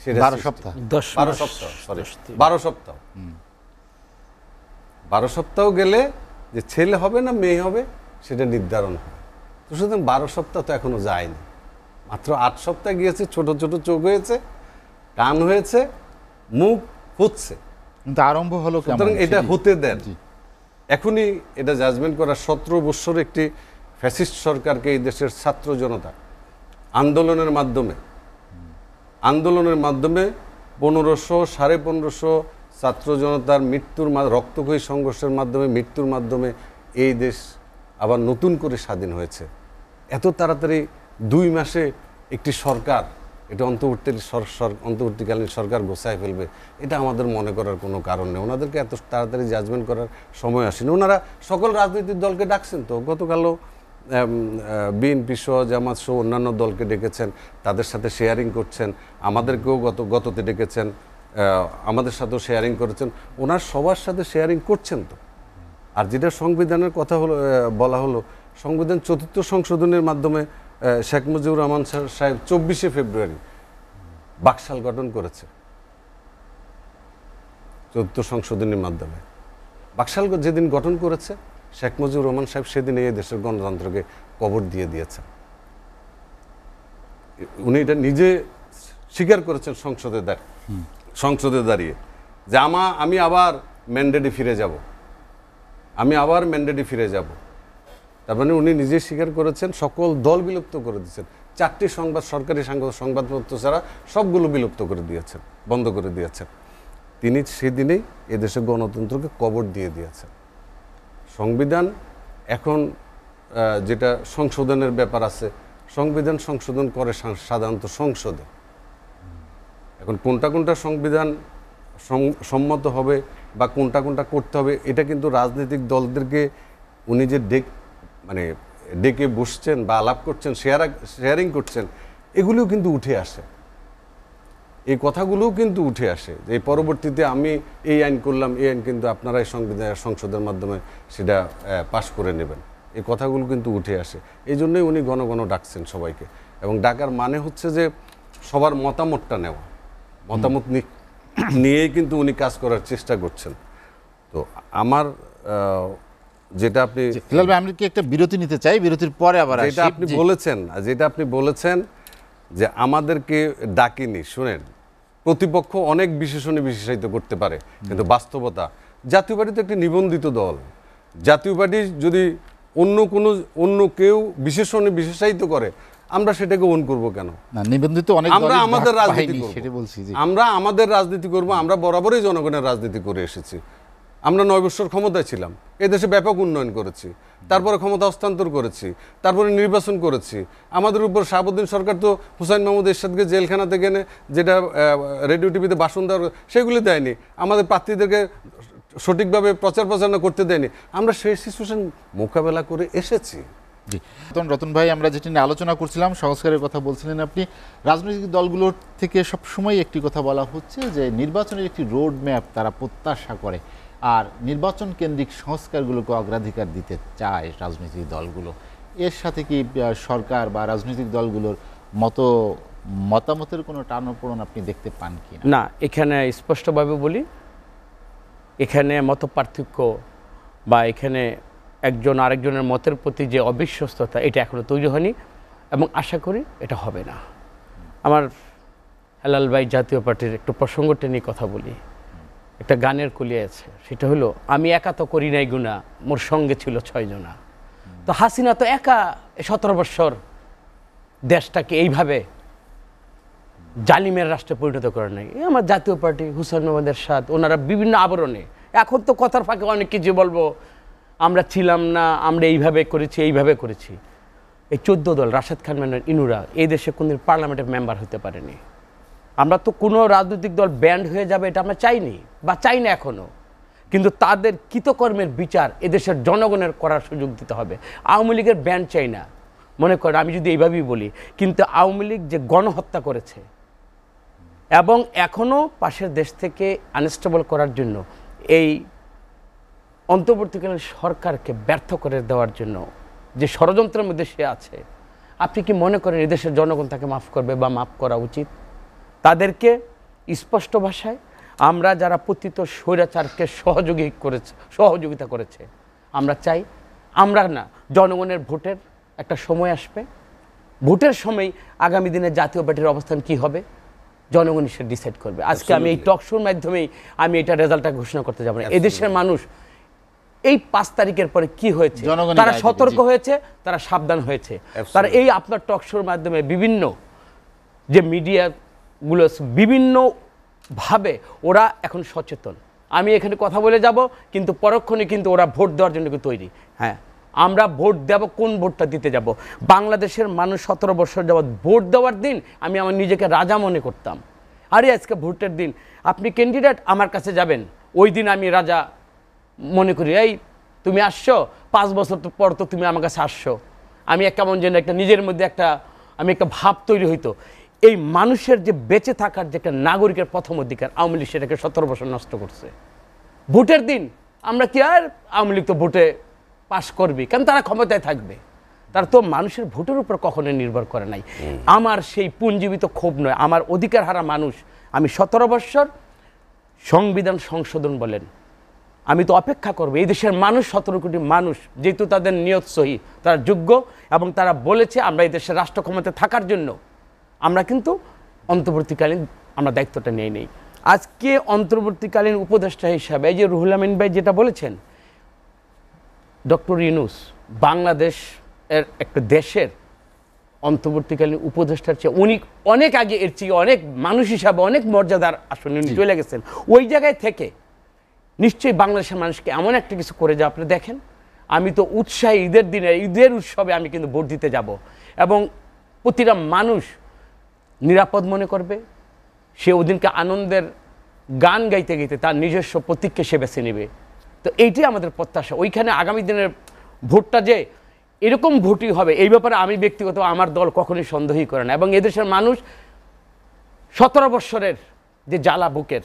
Speaker 4: সেটা
Speaker 1: 12 সপ্তাহ
Speaker 4: 12 সপ্তাহ, সরি 12 সপ্তাহ। 12 সপ্তাহ গেলে যে ছেলে হবে না মেয়ে হবে সেটা নির্ধারণ হয়। তো সুতরাং 12 সপ্তাহ তো এখনো যায়নি, মাত্র 8 সপ্তাহ গিয়েছে। ছোট ছোট চোখ হয়েছে, কান হয়েছে, মুখ হচ্ছে,
Speaker 1: কিন্তু আরম্ভ হলো কেমন?
Speaker 4: সুতরাং এটা
Speaker 1: সেটি-
Speaker 4: হতে দেন।
Speaker 1: জি।
Speaker 4: এখনই এটা জাজমেন্ট করা, 17 বছর একটি ফ্যাসিস্ট সরকারকে এই দেশের ছাত্র জনতা আন্দোলনের মাধ্যমে 1500 1550 ছাত্র জনতার মৃত্যুর রক্তক্ষয়ী সংঘর্ষের মাধ্যমে, মৃত্যুর মাধ্যমে এই দেশ আবার নতুন করে স্বাধীন হয়েছে। এত তাড়াতাড়ি 2 মাসে একটি সরকার, এটা অন্তর্বর্তীকালীন সরকার গোছায় ফেলবে, এটা আমাদের মনে করার কোনো কারণ নেই। ওনাদেরকে এত তাড়াতাড়ি জাজমেন্ট করার সময় আসেনি। ওনারা সকল রাজনৈতিক দলকে ডাকছেন, তো গতকালও বিএনপি সহ, জামাত সহ অন্যান্য দলকে ডেকেছেন, তাদের সাথে শেয়ারিং করছেন। আমাদেরকেও গততে ডেকেছেন, আমাদের সাথেও শেয়ারিং করেছেন। ওনার সবার সাথে শেয়ারিং করছেন তো। আর যেটা সংবিধানের কথা হলো, বলা হলো, সংবিধান 4th সংশোধনের মাধ্যমে শেখ মুজিবুর রহমান সাহেব 24শে ফেব্রুয়ারি বাকশাল গঠন করেছে। 4th সংশোধনীর মাধ্যমে বাকশাল যেদিন গঠন করেছে, শেখ মুজিবুর রহমান সাহেব সেদিন এই দেশের গণতন্ত্রকে কবর দিয়ে দিয়েছেন। উনি এটা নিজে স্বীকার করেছেন সংসদে দাঁড়িয়ে, যে আমি আবার ম্যান্ডেটে ফিরে যাব, তার মানে উনি নিজে স্বীকার করেছেন। সকল দল বিলুপ্ত করে দিয়েছেন। 4টি সরকারি সংবাদপত্র ছাড়া সবগুলো বিলুপ্ত করে দিয়েছেন, বন্ধ করে দিয়েছেন। তিনি সেদিনেই এদেশের গণতন্ত্রকে কবর দিয়ে দিয়েছেন। সংবিধান এখন যেটা সংশোধনের ব্যাপার আছে, সংবিধান সংশোধন করে সাধারণত সংসদে। এখন কোনটা সংবিধান সম্মত হবে বা কোনটা করতে হবে, এটা কিন্তু রাজনৈতিক দলদেরকে উনি যে ডেকে বসছেন বা আলাপ করছেন, শেয়ারিং করছেন, এগুলোও কিন্তু উঠে আসে। এই কথাগুলোও কিন্তু উঠে আসে যে পরবর্তীতে আমি এই আইন করলাম, এই আইন কিন্তু আপনারাই সংসদের মাধ্যমে সেটা পাশ করে নেবেন, এই কথাগুলো কিন্তু উঠে আসে। এই জন্যই উনি ঘন ঘন ডাকছেন সবাইকে, এবং ডাকার মানে হচ্ছে যে সবার মতামতটা নেওয়া, মতামত নিয়েই কিন্তু উনি কাজ করার চেষ্টা করছেন। তো আমার যেটা আপনি
Speaker 1: হিলাল ভাই, আমরা কি একটা বিরতি নিতে চাই? বিরতির পরে আবার
Speaker 4: যেটা আপনি বলেছেন যে আমাদেরকে ডাকিনি। শুনেন, প্রতিপক্ষ অনেক বিশেষায়িত করতে পারে, কিন্তু বাস্তবতা, জাতীয় পার্টি তো একটি নিবন্ধিত দল। জাতীয় পার্টি যদি অন্য কেউ বিশেষায়িত করে, আমরা সেটাকে ওন করব কেন?
Speaker 1: না, নিবন্ধিত অনেক
Speaker 4: আমরা আমাদের রাজনীতি
Speaker 1: পাইনি,
Speaker 4: করব,
Speaker 1: সেটা বলছি। জি,
Speaker 4: আমরা আমাদের রাজনীতি করব। আমরা বরাবরই জনগণের রাজনীতি করে এসেছি। আমরা 9 বছর ক্ষমতায় ছিলাম, এদেশে ব্যাপক উন্নয়ন করেছি, তারপরে ক্ষমতা হস্তান্তর করেছি, তারপরে নির্বাচন করেছি। আমাদের উপর শাহাবুদ্দিন সরকার তো হুসাইন মাহমুদ এরশাদকে জেলখানা থেকে এনে যেটা রেডিও টিভিতে ভাষণ দেওয়ার সেগুলি দেয়নি, আমাদের প্রার্থীদেরকে সঠিকভাবে প্রচার প্রচারণা করতে দেয়নি। আমরা সেই সিচুয়েশন মোকাবেলা করে এসেছি।
Speaker 1: জি, রতন ভাই, আমরা যেটি নিয়ে আলোচনা করছিলাম, সংস্কারের কথা বলছিলেন আপনি। রাজনৈতিক দলগুলোর থেকে সবসময় একটি কথা বলা হচ্ছে যে নির্বাচনের একটি রোড ম্যাপ তারা প্রত্যাশা করে, আর নির্বাচন কেন্দ্রিক সংস্কারগুলোকে অগ্রাধিকার দিতে চায় রাজনৈতিক দলগুলো। এর সাথে কি সরকার বা রাজনৈতিক দলগুলোর মতামতের কোনো টানাপোড়েন আপনি দেখতে পান কি
Speaker 2: না? এখানে স্পষ্টভাবে বলি, এখানে মত পার্থক্য বা এখানে একজন আরেকজনের মতের প্রতি যে অবিশ্বস্ততা, এটা এখনো তৈরি হয়নি এবং আশা করি এটা হবে না। আমার হেলাল ভাই জাতীয় পার্টির একটু প্রসঙ্গ টেনে কথা বলি। একটা গানের কলি আছে, সেটা হলো, আমি একা তো করি নাই গুণা, মোর সঙ্গে ছিল 6 জনা। তো হাসিনা তো একা 17 বৎসর দেশটাকে এইভাবে জালিমের রাষ্ট্রে পরিণত করে নাই। আমার জাতীয় পার্টি, হুসাইন মোহাম্মদ এরশাদ, ওনারা বিভিন্ন আবরণে, এখন তো কথার ফাঁকে অনেক কিছু বলবো, আমরা ছিলাম না, আমরা এইভাবে করেছি, এইভাবে করেছি। এই 14 দল, রাশেদ খান মেনন, ইনুরা এই দেশে কোনদিন পার্লামেন্টের মেম্বার হতে পারেনি। আমরা তো কোনো রাজনৈতিক দল ব্যান্ড হয়ে যাবে এটা আমরা চাইনি বা চাই না এখনও, কিন্তু তাদের কৃতকর্মের বিচার এদেশের জনগণের করার সুযোগ দিতে হবে। আওয়ামী লীগের ব্যান্ড চাই না, মনে করেন আমি যদি এইভাবেই বলি, কিন্তু আওয়ামী লীগ যে গণহত্যা করেছে এবং এখনও পাশের দেশ থেকে আনস্টেবল করার জন্য এই অন্তর্বর্তীকালীন সরকারকে ব্যর্থ করে দেওয়ার জন্য যে ষড়যন্ত্রের মধ্যে সে আছে, আপনি কি মনে করেন এদেশের জনগণ তাকে মাফ করবে বা মাফ করা উচিত? তাদেরকে স্পষ্ট ভাষায়, আমরা যারা পতিত স্বৈরাচারকে সহযোগিতা করেছে, আমরা চাই, আমরা না, জনগণের ভোটের একটা সময় আসবে, ভোটের সময় আগামী দিনে জাতীয় পার্টির অবস্থান কি হবে জনগণ সে ডিসাইড করবে। আজকে আমি এই টক শোর মাধ্যমেই আমি এটা রেজাল্টটা ঘোষণা করতে যাব না। এদেশের মানুষ এই 5 তারিখের পরে কি হয়েছে, তারা সতর্ক হয়েছে, তারা সাবধান হয়েছে, তারা এই আপনার টক শোর মাধ্যমে বিভিন্ন যে মিডিয়াগুলো বিভিন্নভাবে ওরা এখন সচেতন। আমি এখানে কথা বলে যাব, কিন্তু পরক্ষণে কিন্তু ওরা ভোট দেওয়ার জন্য তৈরি। হ্যাঁ, আমরা ভোট দেব, কোন ভোটটা দিতে যাব? বাংলাদেশের মানুষ 17 বছর যাবৎ ভোট দেওয়ার দিন আমি আমার নিজেকে রাজা মনে করতাম। আরে আজকে ভোটের দিন, আপনি ক্যান্ডিডেট, আমার কাছে যাবেন, ওই দিন আমি রাজা মনে করি। এই তুমি আসছো 5 বছর পর, তো তুমি আমার কাছে আসছো, আমি কেমন যেন একটা নিজের মধ্যে একটা ভাব তৈরি হইতো। এই মানুষের যে বেঁচে থাকার যে একটা নাগরিকের প্রথম অধিকার, আওয়ামী লীগ সেটাকে 17 বছর নষ্ট করছে। ভোটের দিন আমরা কি আর, আওয়ামী লীগ তো ভোটে পাশ করবে, কারণ তারা ক্ষমতায় থাকবে, তারা তো মানুষের ভোটের উপর কখনোই নির্ভর করে নাই। আমার সেই পুঞ্জীবিত ক্ষোভ নয়, আমার অধিকার হারা মানুষ, আমি 17 বছর সংবিধান সংশোধন বলেন, আমি তো অপেক্ষা করবো। এই দেশের মানুষ 17 কোটি মানুষ, যেহেতু তাদের নিয়ত সহি, তারা যোগ্য এবং তারা বলেছে আমরা এই দেশের রাষ্ট্র ক্ষমতায় থাকার জন্য আমরা কিন্তু অন্তর্বর্তীকালীন আমরা দায়িত্বটা নিয়ে নেই। আজকে অন্তর্বর্তীকালীন উপদেষ্টা হিসাবে এই যে রুহুল আমিন ভাই যেটা বলেছেন, ডক্টর ইউনূস বাংলাদেশ এর একটা দেশের অন্তর্বর্তীকালীন উপদেষ্টার চেয়ে উনি অনেক আগে, এর চেয়ে অনেক মানুষ হিসাবে অনেক মর্যাদার আসনে উনি চলে গেছেন। ওই জায়গায় থেকে নিশ্চয়ই বাংলাদেশের মানুষকে এমন একটা কিছু করে যা আপনি দেখেন, আমি তো উৎসাহী, ঈদের দিনে, ঈদের উৎসবে আমি কিন্তু ভোট দিতে যাব এবং প্রতিটা মানুষ নিরাপদ মনে করবে। সে ওদিনকে আনন্দের গান গাইতে গাইতে তার নিজস্ব প্রতীককে সে বেছে নেবে। তো এইটাই আমাদের প্রত্যাশা। ওইখানে আগামী দিনের ভোটটা যে এরকম ভোটই হবে, এই ব্যাপারে আমি ব্যক্তিগত, আমার দল কখনোই সন্দেহই করে না। এবং এদেশের মানুষ 17 বৎসরের যে জ্বালা বুকের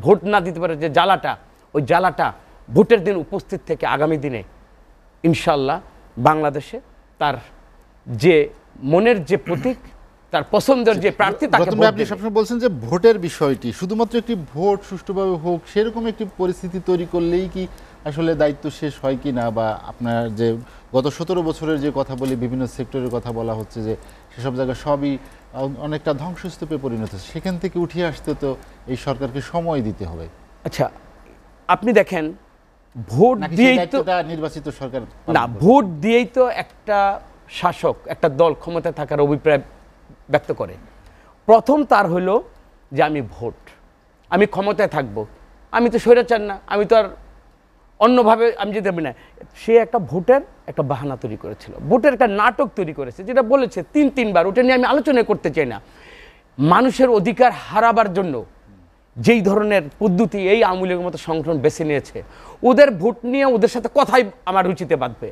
Speaker 2: ভোট না দিতে পারে যে জ্বালাটা, ওই জ্বালাটা ভোটের দিন উপস্থিত থেকে আগামী দিনে ইনশাল্লাহ বাংলাদেশে তার যে মনের যে প্রতীক, তার পছন্দের যে প্রার্থী, তাকে
Speaker 1: আপনি সবসময় বলছেন যে ভোটের বিষয়টি শুধুমাত্র একটি ভোট সুষ্ঠুভাবে হোক, সেরকম একটি পরিস্থিতি তৈরি করলেই কি আসলে দায়িত্ব শেষ হয় কি না? বা আপনার যে গত 17 বছরের যে কথা বলি, বিভিন্ন সেক্টরের কথা বলা হচ্ছে যে সেসব জায়গায় সবই অনেকটা ধ্বংসস্তূপে পরিণত হচ্ছে, সেখান থেকে উঠিয়ে আসতে তো এই সরকারকে সময় দিতে হবে।
Speaker 2: আচ্ছা, আপনি দেখেন, ভোট দিয়েই তো
Speaker 1: নির্বাচিত সরকার
Speaker 2: না, ভোট দিয়েই তো একটা শাসক, একটা দল ক্ষমতায় থাকার অভিপ্রায় ব্যক্ত করে। প্রথম তার হলো যে আমি ক্ষমতায় থাকব, আমি তো স্বৈরাচার না, আমি তো আর অন্যভাবে আমি যেতে পারি না। সে একটা ভোটের একটা বাহানা তৈরি করেছিল, ভোটের একটা নাটক তৈরি করেছে, যেটা বলেছে তিনবার, ওটা নিয়ে আমি আলোচনা করতে চাই না। মানুষের অধিকার হারাবার জন্য যেই ধরনের পদ্ধতি এই আওয়ামী লীগের মতো সংগঠন বেছে নিয়েছে, ওদের ভোট নিয়ে ওদের সাথে কথাই আমার রুচিতে বাঁধবে।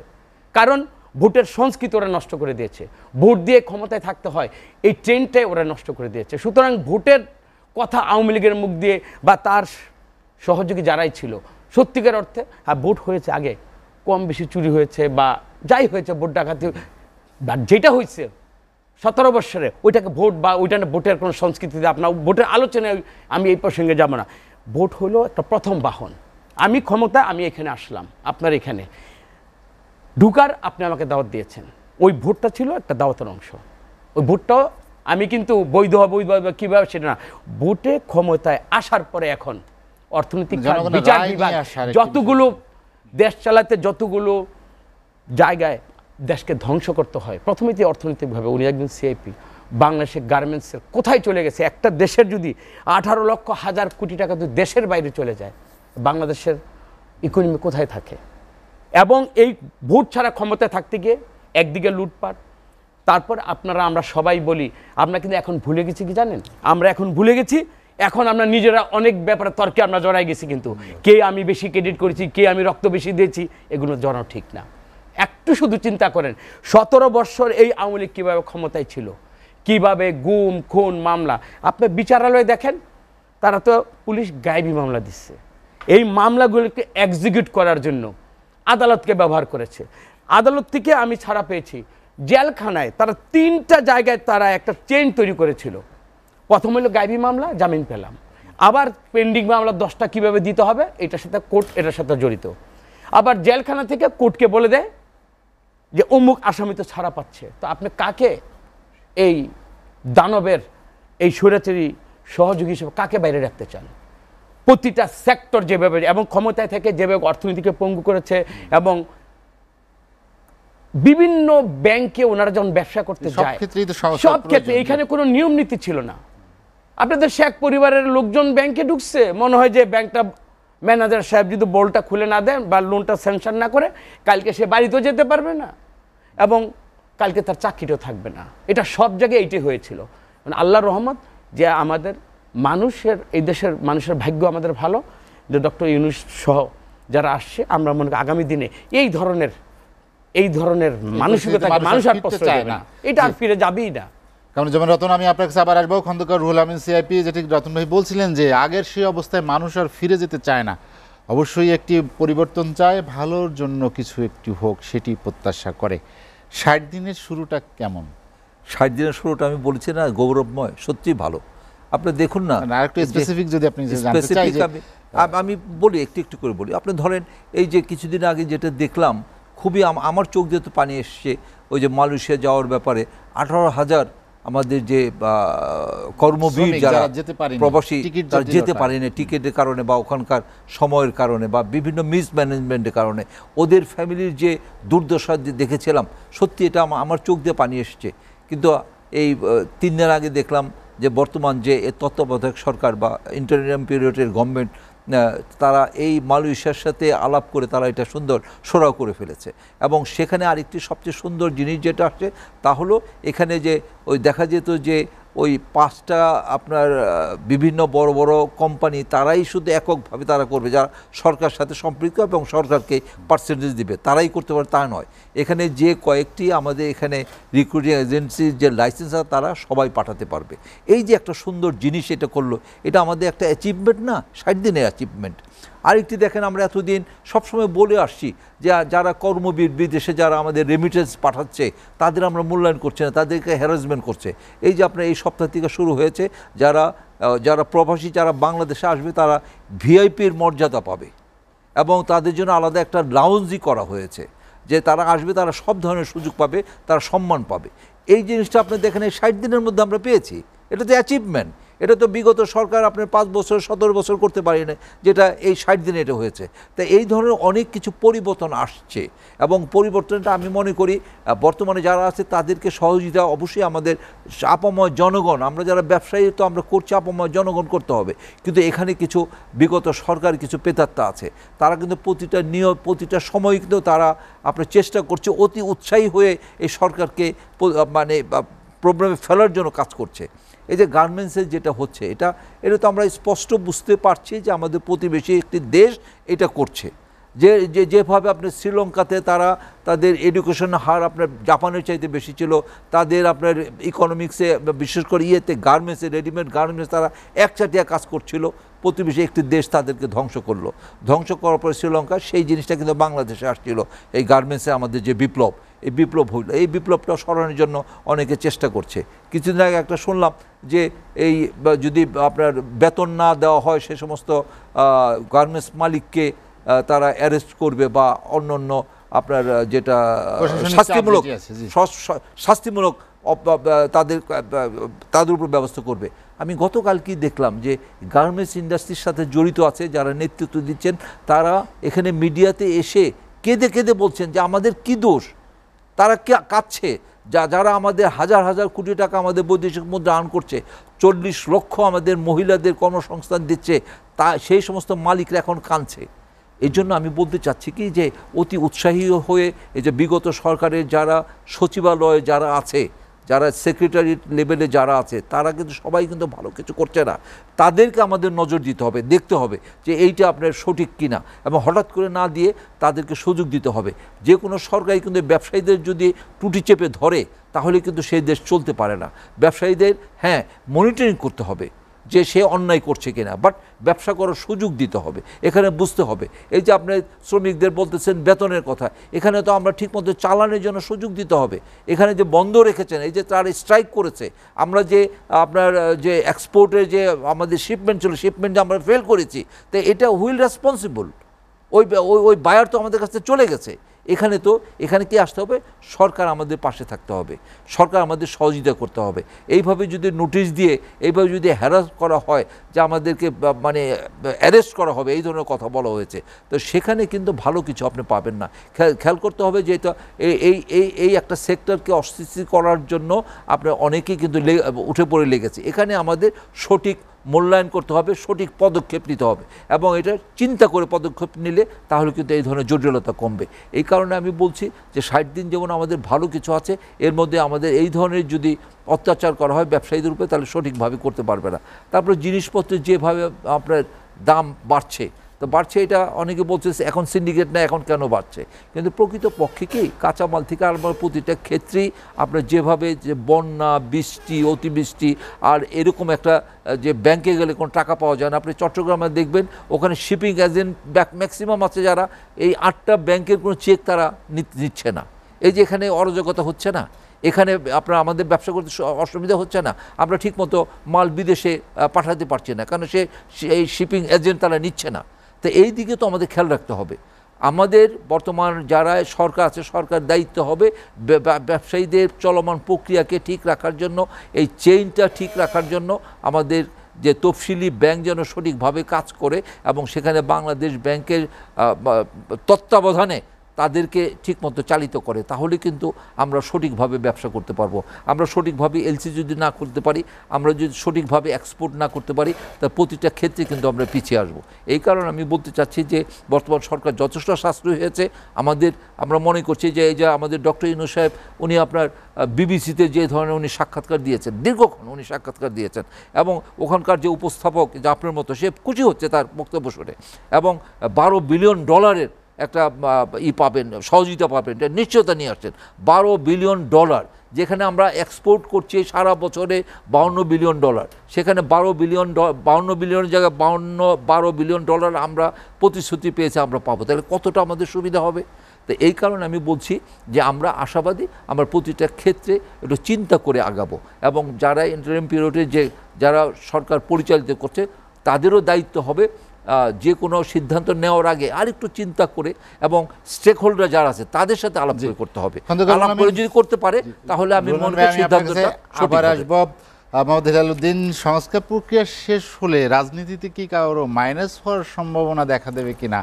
Speaker 2: কারণ ভোটের সংস্কৃতি ওরা নষ্ট করে দিয়েছে, ভোট দিয়ে ক্ষমতায় থাকতে হয় এই ট্রেন্ডটাই ওরা নষ্ট করে দিয়েছে। সুতরাং ভোটের কথা আওয়ামী লীগের মুখ দিয়ে বা তার সহযোগী যারাই ছিল, সত্যিকার অর্থে হ্যাঁ ভোট হয়েছে, আগে কম বেশি চুরি হয়েছে বা যাই হয়েছে, ভোট ডাকাতি, বাট যেটা হয়েছে 17 বৎসরে ওইটাকে ভোট বা ওইটা ভোটের কোনো সংস্কৃতিতে আপনার ভোটের আলোচনায় আমি এই প্রসঙ্গে যাব না। ভোট হলো একটা প্রথম বাহন। আমি ক্ষমতা, আমি এখানে আসলাম, আপনার এখানে ঢুকার আপনি আমাকে দাওয়াত দিয়েছেন, ওই ভোটটা ছিল একটা দাওয়াতের অংশ। ওই ভোটটাও আমি কিন্তু বৈধ কীভাবে সেটা না, ভোটে ক্ষমতায় আসার পরে এখন অর্থনৈতিক বিচার বিভাগ যতগুলো দেশ চালাতে যতগুলো জায়গায় দেশকে ধ্বংস করতে হয়, প্রথমেই অর্থনৈতিকভাবে উনি একজন সিআইপি, বাংলাদেশের গার্মেন্টসের কোথায় চলে গেছে, একটা দেশের যদি 18 লক্ষ হাজার কোটি টাকা যদি দেশের বাইরে চলে যায়, বাংলাদেশের ইকোনমি কোথায় থাকে? এবং এই ভোট ছাড়া ক্ষমতায় থাকতে গিয়ে একদিকে লুটপাট, তারপর আমরা সবাই বলি, আমরা কিন্তু এখন ভুলে গেছি কি জানেন, আমরা এখন ভুলে গেছি, এখন আমরা নিজেরা অনেক ব্যাপারে তর্কে আমরা জড়াই গেছি, কিন্তু কে আমি বেশি ক্রেডিট করেছি, কে আমি রক্ত বেশি দিয়েছি, এগুলো জড়ানো ঠিক না। একটু শুধু চিন্তা করেন 17 বৎসর এই আওয়ামী লীগ কীভাবে ক্ষমতায় ছিল, কিভাবে গুম খুন মামলা, আপনার বিচারালয়ে দেখেন, তারা তো পুলিশ গায়েবী মামলা দিচ্ছে, এই মামলাগুলোকে এক্সিকিউট করার জন্য আদালতকে ব্যবহার করেছে। আদালত থেকে আমি ছাড়া পেয়েছি, জেলখানায় তারা 3টা জায়গায় তারা একটা চেইন তৈরি করেছিল। প্রথম হলো গায়েবী মামলা, জামিন পেলাম, আবার পেন্ডিং মামলা 10টা কীভাবে দিতে হবে, এটার সাথে কোর্ট এটার সাথে জড়িত, আবার জেলখানা থেকে কোর্টকে বলে দেয় যে অমুক আসামি তো ছাড়া পাচ্ছে। তো আপনি কাকে এই দানবের এই স্বৈরাচারী সহযোগী হিসেবে কাকে বাইরে রাখতে চান? প্রতিটা সেক্টর যেভাবে এবং ক্ষমতায় থেকে যেভাবে অর্থনীতিকে পঙ্গু করেছে, এবং বিভিন্ন ব্যাংকে ওনারা যখন ব্যবসা করতে যায় সব ক্ষেত্রে এখানে কোনো নিয়ম নীতি ছিল না। আপনাদের শেখ পরিবারের লোকজন ব্যাংকে ঢুকছে, মনে হয় যে ব্যাংকটা ম্যানেজার সাহেব যদি বোলটা খুলে না দেন বা লোনটা স্যাংশন না করে, কালকে সে বাড়িতেও যেতে পারবে না এবং কালকে তার চাকরিটাও থাকবে না। এটা সব জায়গায় এইটাই হয়েছিল। মানে আল্লাহর রহমত যে আমাদের মানুষের, এই দেশের মানুষের ভাগ্য আমাদের ভালো যে ডক্টর ইউনূস সহ যারা আসছে, আমরা মনে করি আগামী দিনে এই ধরনের মানসিকতা মানুষ আর প্রশ্রয় না, এটা আর ফিরে যাবেই না।
Speaker 1: কারণ যেমন রতন, আমি আপনার কাছে আবার আসবো, খন্দকার রুহুল আমিন সিআইপি, যেটি রতন ভাই বলছিলেন যে আগের সেই অবস্থায় মানুষ আর ফিরে যেতে চায় না, অবশ্যই একটি পরিবর্তন চায়, ভালোর জন্য কিছু একটি হোক সেটি প্রত্যাশা করে। 60 দিনের শুরুটা কেমন?
Speaker 3: 60 দিনের শুরুটা আমি বলছি না গৌরবময়, সত্যি ভালো। আপনি দেখুন না,
Speaker 1: আরেকটু স্পেসিফিক যদি আপনি জানতে চাই,
Speaker 3: আমি বলি একটু করে বলি। আপনি ধরেন এই যে কিছুদিন আগে যেটা দেখলাম, খুবই আমার চোখ দিয়ে তো পানি এসছে, ওই যে মালয়েশিয়া যাওয়ার ব্যাপারে 18,000 আমাদের যে কর্মবীর যারা প্রবাসী তারা যেতে পারেনি টিকিটের কারণে বা ওখানকার সময়ের কারণে বা বিভিন্ন মিসম্যানেজমেন্টের কারণে, ওদের ফ্যামিলির যে দুর্দশা দেখেছিলাম, সত্যি এটা আমার চোখ দিয়ে পানি এসছে। কিন্তু এই 3 দিন আগে দেখলাম যে বর্তমান যে তত্ত্বাবধায়ক সরকার বা ইন্টারিম পিরিয়ডের গভর্নমেন্ট, তারা এই মালয়েশিয়ার সাথে আলাপ করে তারা এটা সুন্দর সরাও করে ফেলেছে। এবং সেখানে আরেকটি সবচেয়ে সুন্দর জিনিস যেটা আসছে তা হলো, এখানে যে ওই দেখা যেত যে ওই 5টা আপনার বিভিন্ন বড় বড় কোম্পানি, তারাই শুধু এককভাবে তারা করবে, যারা সরকার সাথে সম্পৃক্ত এবং সরকারকে পার্সেন্টেজ দিবে, তারাই করতে পারে তা নয়। এখানে যে কয়েকটি আমাদের এখানে রিক্রুটিং এজেন্সির যে লাইসেন্স আছে তারা সবাই পাঠাতে পারবে। এই যে একটা সুন্দর জিনিস এটা করলো, এটা আমাদের একটা অ্যাচিভমেন্ট না, 60 দিনের অ্যাচিভমেন্ট। আরেকটি দেখেন, আমরা এতদিন সবসময় বলে আসছি যে যারা কর্মবীর বিদেশে যারা আমাদের রেমিটেন্স পাঠাচ্ছে তাদের আমরা মূল্যায়ন করছি না, তাদেরকে হ্যারাসমেন্ট করছে। এই যে আপনার এই সপ্তাহ থেকে শুরু হয়েছে, যারা প্রবাসী যারা বাংলাদেশে আসবে তারা ভিআইপির মর্যাদা পাবে এবং তাদের জন্য আলাদা একটা লাউঞ্জই করা হয়েছে, যে তারা আসবে তারা সব ধরনের সুযোগ পাবে, তারা সম্মান পাবে। এই জিনিসটা আপনি দেখেন এই 60 দিনের মধ্যে আমরা পেয়েছি, এটা তো অ্যাচিভমেন্ট। এটা তো বিগত সরকার আপনার 5 বছর 17 বছর করতে পারি না, যেটা এই 60 দিনে এটা হয়েছে। তাই এই ধরনের অনেক কিছু পরিবর্তন আসছে, এবং পরিবর্তনটা আমি মনে করি বর্তমানে যারা আছে তাদেরকে সহযোগিতা অবশ্যই আমাদের আপাময় জনগণ, আমরা যারা ব্যবসায়ী তো আমরা করছি, আপাময় জনগণ করতে হবে। কিন্তু এখানে কিছু বিগত সরকার কিছু প্রেতাত্মা আছে, তারা কিন্তু প্রতিটা সময় কিন্তু তারা আপনার চেষ্টা করছে অতি উৎসাহী হয়ে এই সরকারকে মানে প্রবলেমে ফেলার জন্য কাজ করছে। এই যে গার্মেন্টসের যেটা হচ্ছে, এটা তো আমরা স্পষ্ট বুঝতে পারছি যে আমাদের প্রতিবেশী একটি দেশ এটা করছে। যেভাবে আপনার শ্রীলঙ্কাতে তারা তাদের এডুকেশন হার আপনার জাপানের চাইতে বেশি ছিল, তাদের আপনার ইকোনমিক্সে বিশেষ করে গার্মেন্টসে রেডিমেড গার্মেন্টস তারা একচাটিয়া কাজ করছিল, প্রতিবেশী একটি দেশ তাদেরকে ধ্বংস করলো। ধ্বংস করার পরে শ্রীলঙ্কা সেই জিনিসটা কিন্তু বাংলাদেশে আসছিল, এই গার্মেন্টসে আমাদের যে বিপ্লব, এই বিপ্লব হইল, এই বিপ্লবটা সরানোর জন্য অনেকে চেষ্টা করছে। কিছুদিন আগে একটা শুনলাম যে এই যদি আপনার বেতন না দেওয়া হয় সে সমস্ত গার্মেন্টস মালিককে তারা অ্যারেস্ট করবে বা অন্য আপনার যেটা শাস্তিমূলক তাদের উপর ব্যবস্থা করবে। আমি গতকাল কি দেখলাম যে গার্মেন্টস ইন্ডাস্ট্রির সাথে জড়িত আছে যারা নেতৃত্ব দিচ্ছেন, তারা এখানে মিডিয়াতে এসে কেঁদে কেঁদে বলছেন যে আমাদের কি দোষ, তারা কাঁদছে, যারা আমাদের হাজার হাজার কোটি টাকা আমাদের বৈদেশিক মুদ্রা আর্ন করছে, 40 লক্ষ আমাদের মহিলাদের কর্মসংস্থান দিচ্ছে, তা সেই সমস্ত মালিকরা এখন কাঁদছে। এই জন্য আমি বলতে চাচ্ছি কি যে অতি উৎসাহী হয়ে এই যে বিগত সরকারের যারা সচিবালয়ে যারা আছে, যারা সেক্রেটারি লেভেলে যারা আছে, তারা কিন্তু সবাই কিন্তু ভালো কিছু করছে না। তাদেরকে আমাদের নজর দিতে হবে, দেখতে হবে যে এইটা আপনার সঠিক কিনা, এবং হঠাৎ করে না দিয়ে তাদেরকে সুযোগ দিতে হবে। যে কোনো সরকারই কিন্তু ব্যবসায়ীদের যদি টুটি চেপে ধরে তাহলে কিন্তু সেই দেশ চলতে পারে না। ব্যবসায়ীদের হ্যাঁ মনিটরিং করতে হবে যে সে অন্যায় করছে কিনা, বাট ব্যবসা করার সুযোগ দিতে হবে। এখানে বুঝতে হবে, এই যে আপনি শ্রমিকদের বলতেছেন বেতনের কথা, এখানে তো আমরা ঠিকমতো চালানোর জন্য সুযোগ দিতে হবে। এখানে যে বন্ধ রেখেছেন, এই যে তারা স্ট্রাইক করেছে, আমরা যে আপনার যে এক্সপোর্টের যে আমাদের শিপমেন্ট ছিল, শিপমেন্ট আমরা ফেল করেছি, তো এটা হুইল রেসপন্সিবল, ওই বায়ার তো আমাদের কাছে চলে গেছে। এখানে কি আসতে হবে, সরকার আমাদের পাশে থাকতে হবে, সরকার আমাদের সহযোগিতা করতে হবে। এইভাবে যদি নোটিশ দিয়ে এইভাবে যদি হ্যারাস করা হয় যে আমাদেরকে মানে অ্যারেস্ট করা হবে, এই ধরনের কথা বলা হয়েছে, তো সেখানে কিন্তু ভালো কিছু আপনি পাবেন না। খেয়াল করতে হবে যে এটা এই একটা সেক্টরকে অস্থিতিশীল করার জন্য আপনার অনেকেই কিন্তু উঠে পড়ে লেগেছে। এখানে আমাদের সঠিক মূল্যায়ন করতে হবে, সঠিক পদক্ষেপ নিতে হবে, এবং এটা চিন্তা করে পদক্ষেপ নিলে তাহলে কিন্তু এই ধরনের জটিলতা কমবে। এই কারণে আমি বলছি যে 60 দিন যেমন আমাদের ভালো কিছু আছে, এর মধ্যে আমাদের এই ধরনের যদি অত্যাচার করা হয় ব্যবসায়ীদের উপরে, তাহলে সঠিকভাবে করতে পারবে না। তারপরে জিনিসপত্রের যেভাবে আপনার দাম বাড়ছে, তো বাড়ছে, এটা অনেকে বলছে এখন সিন্ডিকেট না, এখন কেন বাড়ছে, কিন্তু প্রকৃত পক্ষে কি কাঁচামাল থেকে আরম্ভ প্রতিটা ক্ষেত্রেই আপনার যেভাবে যে বন্যা, বৃষ্টি, অতিবৃষ্টি, আর এরকম একটা যে ব্যাংকে গেলে কোনো টাকা পাওয়া যায় না। আপনি চট্টগ্রামে দেখবেন ওখানে শিপিং এজেন্ট ম্যাক্সিমাম আছে যারা এই 8টা ব্যাংকের কোনো চেক তারা নিচ্ছে না। এই যে এখানে অরাজকতা হচ্ছে না, এখানে আপনার আমাদের ব্যবসা করতে অসুবিধা হচ্ছে না, আমরা ঠিকমতো মাল বিদেশে পাঠাতে পারছি না, কারণ এই শিপিং এজেন্ট তারা নিচ্ছে না। তো এই দিকে তো আমাদের খেয়াল রাখতে হবে। আমাদের বর্তমান যারা সরকার আছে, সরকার দায়িত্ব হবে ব্যবসায়ীদের চলমান প্রক্রিয়াকে ঠিক রাখার জন্য, এই চেইনটা ঠিক রাখার জন্য আমাদের যে তফসিলি ব্যাংক যেন সঠিকভাবে কাজ করে, এবং সেখানে বাংলাদেশ ব্যাংকের তত্ত্বাবধানে তাদেরকে ঠিকমতো চালিত করে, তাহলে কিন্তু আমরা সঠিকভাবে ব্যবসা করতে পারবো। আমরা সঠিকভাবে এলসি যদি না করতে পারি, আমরা যদি সঠিকভাবে এক্সপোর্ট না করতে পারি, তা প্রতিটা ক্ষেত্রে কিন্তু আমরা পিছিয়ে আসবো। এই কারণে আমি বলতে চাচ্ছি যে বর্তমান সরকার যথেষ্ট সাশ্রয়ী হয়েছে। আমরা মনে করছি যে এই যে আমাদের ডক্টর ইউনূস সাহেব, উনি আপনার বিবিসিতে যে ধরনের উনি সাক্ষাৎকার দিয়েছেন, দীর্ঘক্ষণ উনি সাক্ষাৎকার দিয়েছেন, এবং ওখানকার যে উপস্থাপক যে আপনার মতো, সে খুশি হচ্ছে তার বক্তব্য শুনে, এবং $12 বিলিয়ন একটা পাবেন, সহযোগিতা পাবেন, এটা নিশ্চয়তা নিয়ে আসছেন। $12 বিলিয়ন, যেখানে আমরা এক্সপোর্ট করছি সারা বছরে $52 বিলিয়ন, সেখানে $12 বিলিয়নের জায়গায় $12 বিলিয়ন আমরা প্রতিশ্রুতি পেয়েছে আমরা পাবো, তাহলে কতটা আমাদের সুবিধা হবে। তো এই কারণে আমি বলছি যে আমরা আশাবাদী, আমরা প্রতিটা ক্ষেত্রে একটু চিন্তা করে আগাবো, এবং যারা ইন্টারিম পিরিয়ডে যারা সরকার পরিচালিত করছে তাদেরও দায়িত্ব হবে যে কোনো সিদ্ধান্ত নেওয়ার আগে আরেকটু চিন্তা করে, এবং স্টেক হোল্ডার যারা আছে তাদের সাথে আলাপ করতে হবে। আলাপ করে যদি করতে পারে তাহলে আমি মনে করি সিদ্ধান্তটা
Speaker 1: আবার আসব। মোহাম্মদ হেলালুদ্দিন, সংস্কার প্রক্রিয়া শেষ হলে রাজনীতিতে কি কারো মাইনাস হওয়ার সম্ভাবনা দেখা দেবে কিনা?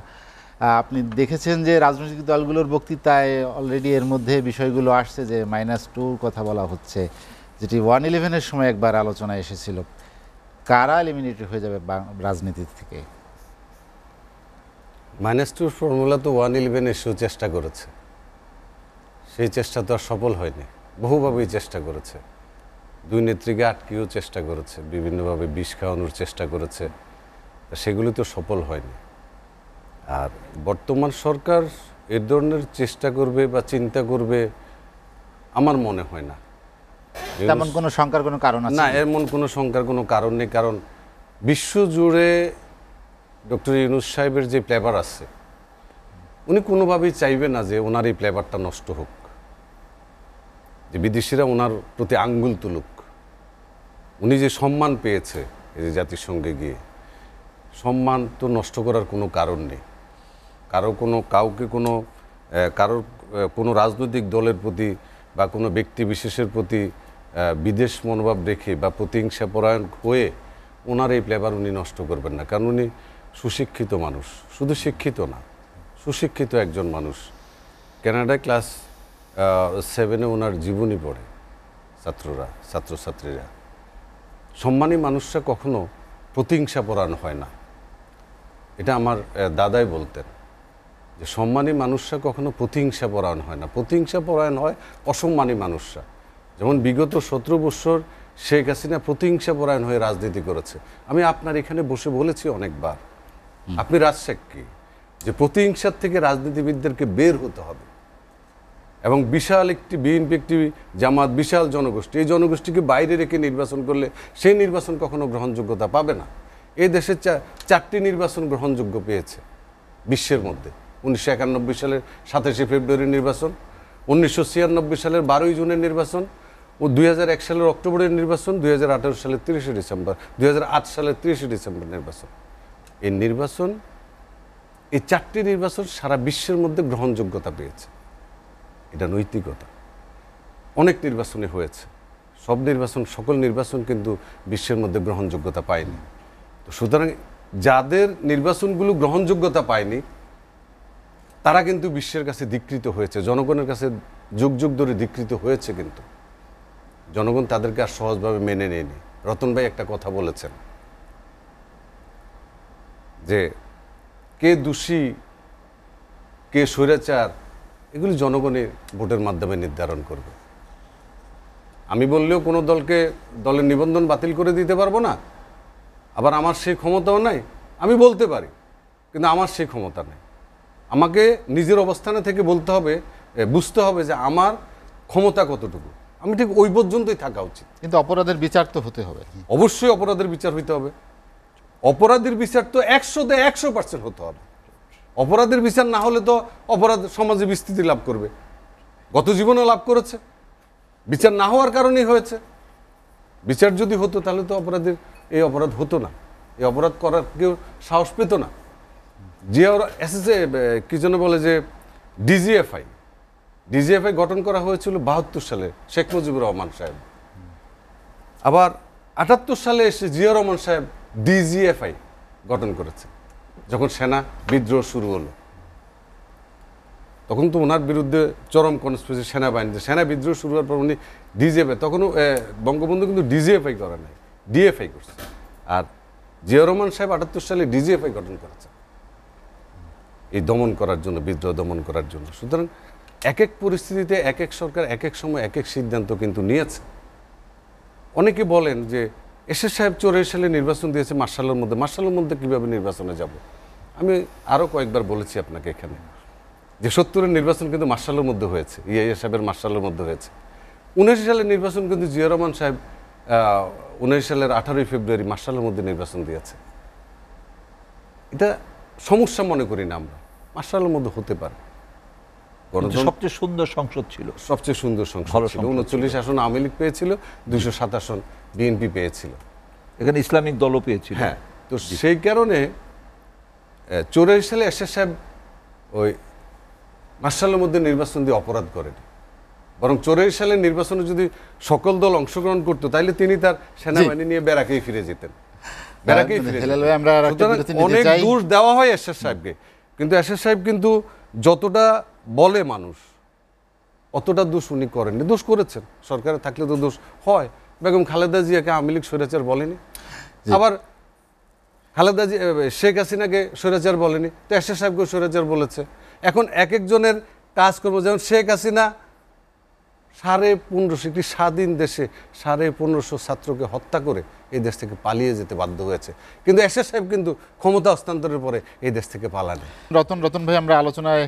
Speaker 1: আপনি দেখেছেন যে রাজনৈতিক দলগুলোর বক্তৃতায় অলরেডি এর মধ্যে বিষয়গুলো আসছে যে -2 কথা বলা হচ্ছে, যেটি 1/11-এর সময় একবার আলোচনায় এসেছিল। কারা এলিমিনেটেড হয়ে যাবে রাজনীতি থেকে?
Speaker 4: -2 ফর্মুলা তো 1/11 এসেও চেষ্টা করেছে, সেই চেষ্টা তো আর সফল হয়নি। বহুভাবেই চেষ্টা করেছে, দুই নেত্রীকে আটকেও চেষ্টা করেছে, বিভিন্নভাবে বিষ খাওয়ানোর চেষ্টা করেছে, সেগুলি তো সফল হয়নি। আর বর্তমান সরকার এ ধরনের চেষ্টা করবে বা চিন্তা করবে আমার মনে হয় না।
Speaker 1: তেমন কোনো শঙ্কার কোনো কারণ আছে
Speaker 4: না, এমন কোনো শঙ্কার কোনো কারণ নেই। কারণ বিশ্বজুড়ে ডক্টর ইউনূস সাহেবের যে ফ্লেভার আছে, উনি কোনোভাবেই চাইবে না যে ওনার এই ফ্লেভারটা নষ্ট হোক, যে বিদেশিরা ওনার প্রতি আঙ্গুল তুলুক। উনি যে সম্মান পেয়েছে এই যে জাতিসংঘে গিয়ে, সম্মান তো নষ্ট করার কোনো কারণ নেই। কাউকে কারোর কোনো রাজনৈতিক দলের প্রতি বা কোনো ব্যক্তি বিশেষের প্রতি বিদেশ মনোভাব রেখে বা প্রতিহিংসা পরায়ণ হয়ে ওনার এই ফ্লেভার উনি নষ্ট করবেন না। কারণ উনি সুশিক্ষিত মানুষ, শুধু শিক্ষিত না, সুশিক্ষিত একজন মানুষ। কানাডায় ক্লাস 7-এ ওনার জীবনী পড়ে ছাত্রছাত্রীরা। সম্মানী মানুষরা কখনো প্রতিহিংসা পরায়ণ হয় না, এটা আমার দাদাই বলতেন, যে সম্মানী মানুষরা কখনো প্রতিহিংসা পরায়ণ হয় না, প্রতিহিংসা পরায়ণ হয় অসম্মানী মানুষরা। যেমন বিগত 17 বছর শেখ হাসিনা প্রতিহিংসা পরায়ণ হয়ে রাজনীতি করেছে। আমি আপনার এখানে বসে বলেছি অনেকবার, আপনি রাজসাক্ষী, যে প্রতিহিংসার থেকে রাজনীতিবিদদেরকে বের হতে হবে। এবং বিশাল একটি বিএনপি, একটি জামাত, বিশাল জনগোষ্ঠী, এই জনগোষ্ঠীকে বাইরে রেখে নির্বাচন করলে সেই নির্বাচন কখনো গ্রহণযোগ্যতা পাবে না। এই দেশে 4টি নির্বাচন গ্রহণযোগ্য পেয়েছে বিশ্বের মধ্যে। 1991 সালের 27শে ফেব্রুয়ারির নির্বাচন, 1996 সালের 12ই জুনের নির্বাচন, ও 2001 সালের অক্টোবরের নির্বাচন, 2018 সালের 30শে ডিসেম্বর, 2008 সালের 30শে ডিসেম্বর নির্বাচন। এই নির্বাচন, এই 4টি নির্বাচন সারা বিশ্বের মধ্যে গ্রহণযোগ্যতা পেয়েছে। এটা নৈতিকতা। অনেক নির্বাচনে হয়েছে, সকল নির্বাচন কিন্তু বিশ্বের মধ্যে গ্রহণযোগ্যতা পায়নি। তো সুতরাং যাদের নির্বাচনগুলো গ্রহণযোগ্যতা পায়নি তারা কিন্তু বিশ্বের কাছে ধিক্কৃত হয়েছে, জনগণের কাছে যুগ যুগ ধরে ধিক্কৃত হয়েছে, কিন্তু জনগণ তাদেরকে আর সহজভাবে মেনে নেয়নি। রতন ভাই একটা কথা বলেছেন যে কে দোষী কে স্বৈরাচার এগুলি জনগণের ভোটের মাধ্যমে নির্ধারণ করবে। আমি বললেও কোনো দলের নিবন্ধন বাতিল করে দিতে পারবো না, আবার আমার সেই ক্ষমতাও নাই। আমি বলতে পারি, কিন্তু আমার সেই ক্ষমতা নেই। আমাকে নিজের অবস্থানে থেকে বলতে হবে, বুঝতে হবে যে আমার ক্ষমতা কতটুকু, আমি ঠিক ওই পর্যন্তই থাকা উচিত।
Speaker 1: কিন্তু অপরাধের বিচার তো হতে হবে।
Speaker 4: অবশ্যই অপরাধের বিচার হইতে হবে। অপরাধের বিচার তো 100% হতে হবে। অপরাধের বিচার না হলে তো অপরাধ সমাজে বিস্তৃতি লাভ করবে, গত জীবনে লাভ করেছে। বিচার না হওয়ার কারণেই হয়েছে। বিচার যদি হতো তাহলে তো এই অপরাধ হতো না, এই অপরাধ করার কেউ সাহস পেত না। কি যেন বলে যে ডিজিএফআই গঠন করা হয়েছিল 72 সালে শেখ মুজিবুর রহমান সাহেব। আবার 78 সালে এসে জিয়া রহমান সাহেব ডিজিএফআই গঠন করেছে। যখন সেনা বিদ্রোহ শুরু হলো তখন তো ওনার বিরুদ্ধে চরম কনস্পিরেসি সেনা বিদ্রোহ শুরু হওয়ার পর উনি ডিজিএফআই, তখনও বঙ্গবন্ধু কিন্তু ডিজিএফআই করে নাই, ডিএফআই করছে। আর জিয়া রহমান সাহেব 78 সালে ডিজিএফআই গঠন করেছে এই দমন করার জন্য, বিদ্রোহ দমন করার জন্য। সুতরাং এক এক পরিস্থিতিতে এক এক সরকার এক এক সময় এক এক সিদ্ধান্ত কিন্তু নিয়েছে। অনেকে বলেন যে এরশাদ সাহেব 84 সালে নির্বাচন দিয়েছে মার্শালের মধ্যে কীভাবে নির্বাচনে যাব। আমি আরও কয়েকবার বলেছি আপনাকে এখানে যে 70-এর নির্বাচন কিন্তু মার্শালের মধ্যে হয়েছে, ইয়াহিয়া সাহেবের মার্শালের মধ্যে হয়েছে। 79 সালের নির্বাচন কিন্তু জিয়া রহমান সাহেব 79 সালের 18ই ফেব্রুয়ারি মার্শালের মধ্যে নির্বাচন দিয়েছে। এটা সমস্যা মনে করি না আমরা, মার্শালের মধ্যে হতে পারে।
Speaker 3: সবচেয়ে সুন্দর সংসদ ছিল,
Speaker 4: সবচেয়ে সুন্দর সংসদ ছিল। 39 আসন আওয়ামী লীগ পেয়েছিল, 207 আসন বিএনপি পেয়েছিল,
Speaker 3: এখানে ইসলামিক দলও পেয়েছিল।
Speaker 4: হ্যাঁ, তো সেই কারণে 84 সালে এরশাদ সাহেব ওই মার্শালের মধ্যে নির্বাচন দিয়ে অপরাধ করেনি। বরং 84 সালের নির্বাচনে যদি সকল দল অংশগ্রহণ করতো তাহলে তিনি তার সেনাবাহিনী নিয়ে ব্যারাকেই ফিরে যেতেন, ব্যারাকেই ফিরে
Speaker 1: হেলাল ভাই, আমরা আর একটা
Speaker 4: সুতরাং
Speaker 1: বিরতি নিতে
Speaker 4: অনেক
Speaker 1: চাই।
Speaker 4: দোষ দেওয়া হয় এরশাদ সাহেবকে, কিন্তু এরশাদ সাহেব কিন্তু যতটা বলে মানুষ অতটা দোষ উনি করেননি। দোষ করেছেন, সরকারে থাকলে তো দোষ হয়। বেগম খালেদা জিয়াকে আওয়ামী লীগ স্বৈরাচার বলেনি, আবার খালেদা জিয়া শেখ হাসিনাকে স্বৈরাচার বলেনি, তো এরশাদ সাহেবকে স্বৈরাচার বলেছে। এখন এক একজনের কাজকর্ম, যেমন শেখ হাসিনা 1550 একটি স্বাধীন দেশে 1550 ছাত্রকে হত্যা করে এই দেশ থেকে পালিয়ে যেতে বাধ্য হয়েছে, কিন্তু এরশাদ সাহেব কিন্তু ক্ষমতা হস্তান্তরের পরে এই দেশ থেকে পালানি।
Speaker 1: রতন ভাই, আমরা আলোচনায়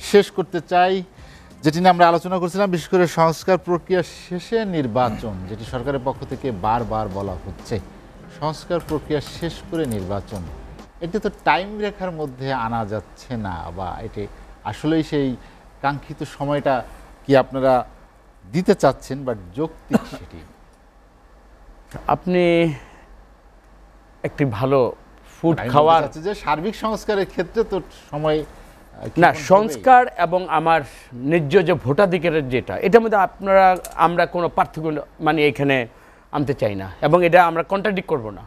Speaker 1: শেষ করতে চাই যেটি নিয়ে আমরা আলোচনা করছিলাম, বিশেষ করে সংস্কার প্রক্রিয়া শেষে নির্বাচন, যেটি সরকারের পক্ষ থেকে বারবার বলা হচ্ছে। সংস্কার প্রক্রিয়া শেষ করে নির্বাচন, এটি তো টাইম রেখার মধ্যে আনা যাচ্ছে না, বা এটি আসলেই সেই কাঙ্ক্ষিত সময়টা কি আপনারা দিতে চাচ্ছেন, বা যৌক্তিক সেটি?
Speaker 2: আপনি একটি ভালো ফুড খাওয়ার,
Speaker 1: যে সার্বিক সংস্কারের ক্ষেত্রে তো সময়
Speaker 2: না সংস্কার এবং আমার ন্যায্য যে ভোটাধিকারের যেটা, এটার মধ্যে আমরা কোনো পার্থক্য মানে এখানে আনতে চাই না, এবং এটা আমরা কন্ট্রাডিক্ট করব না।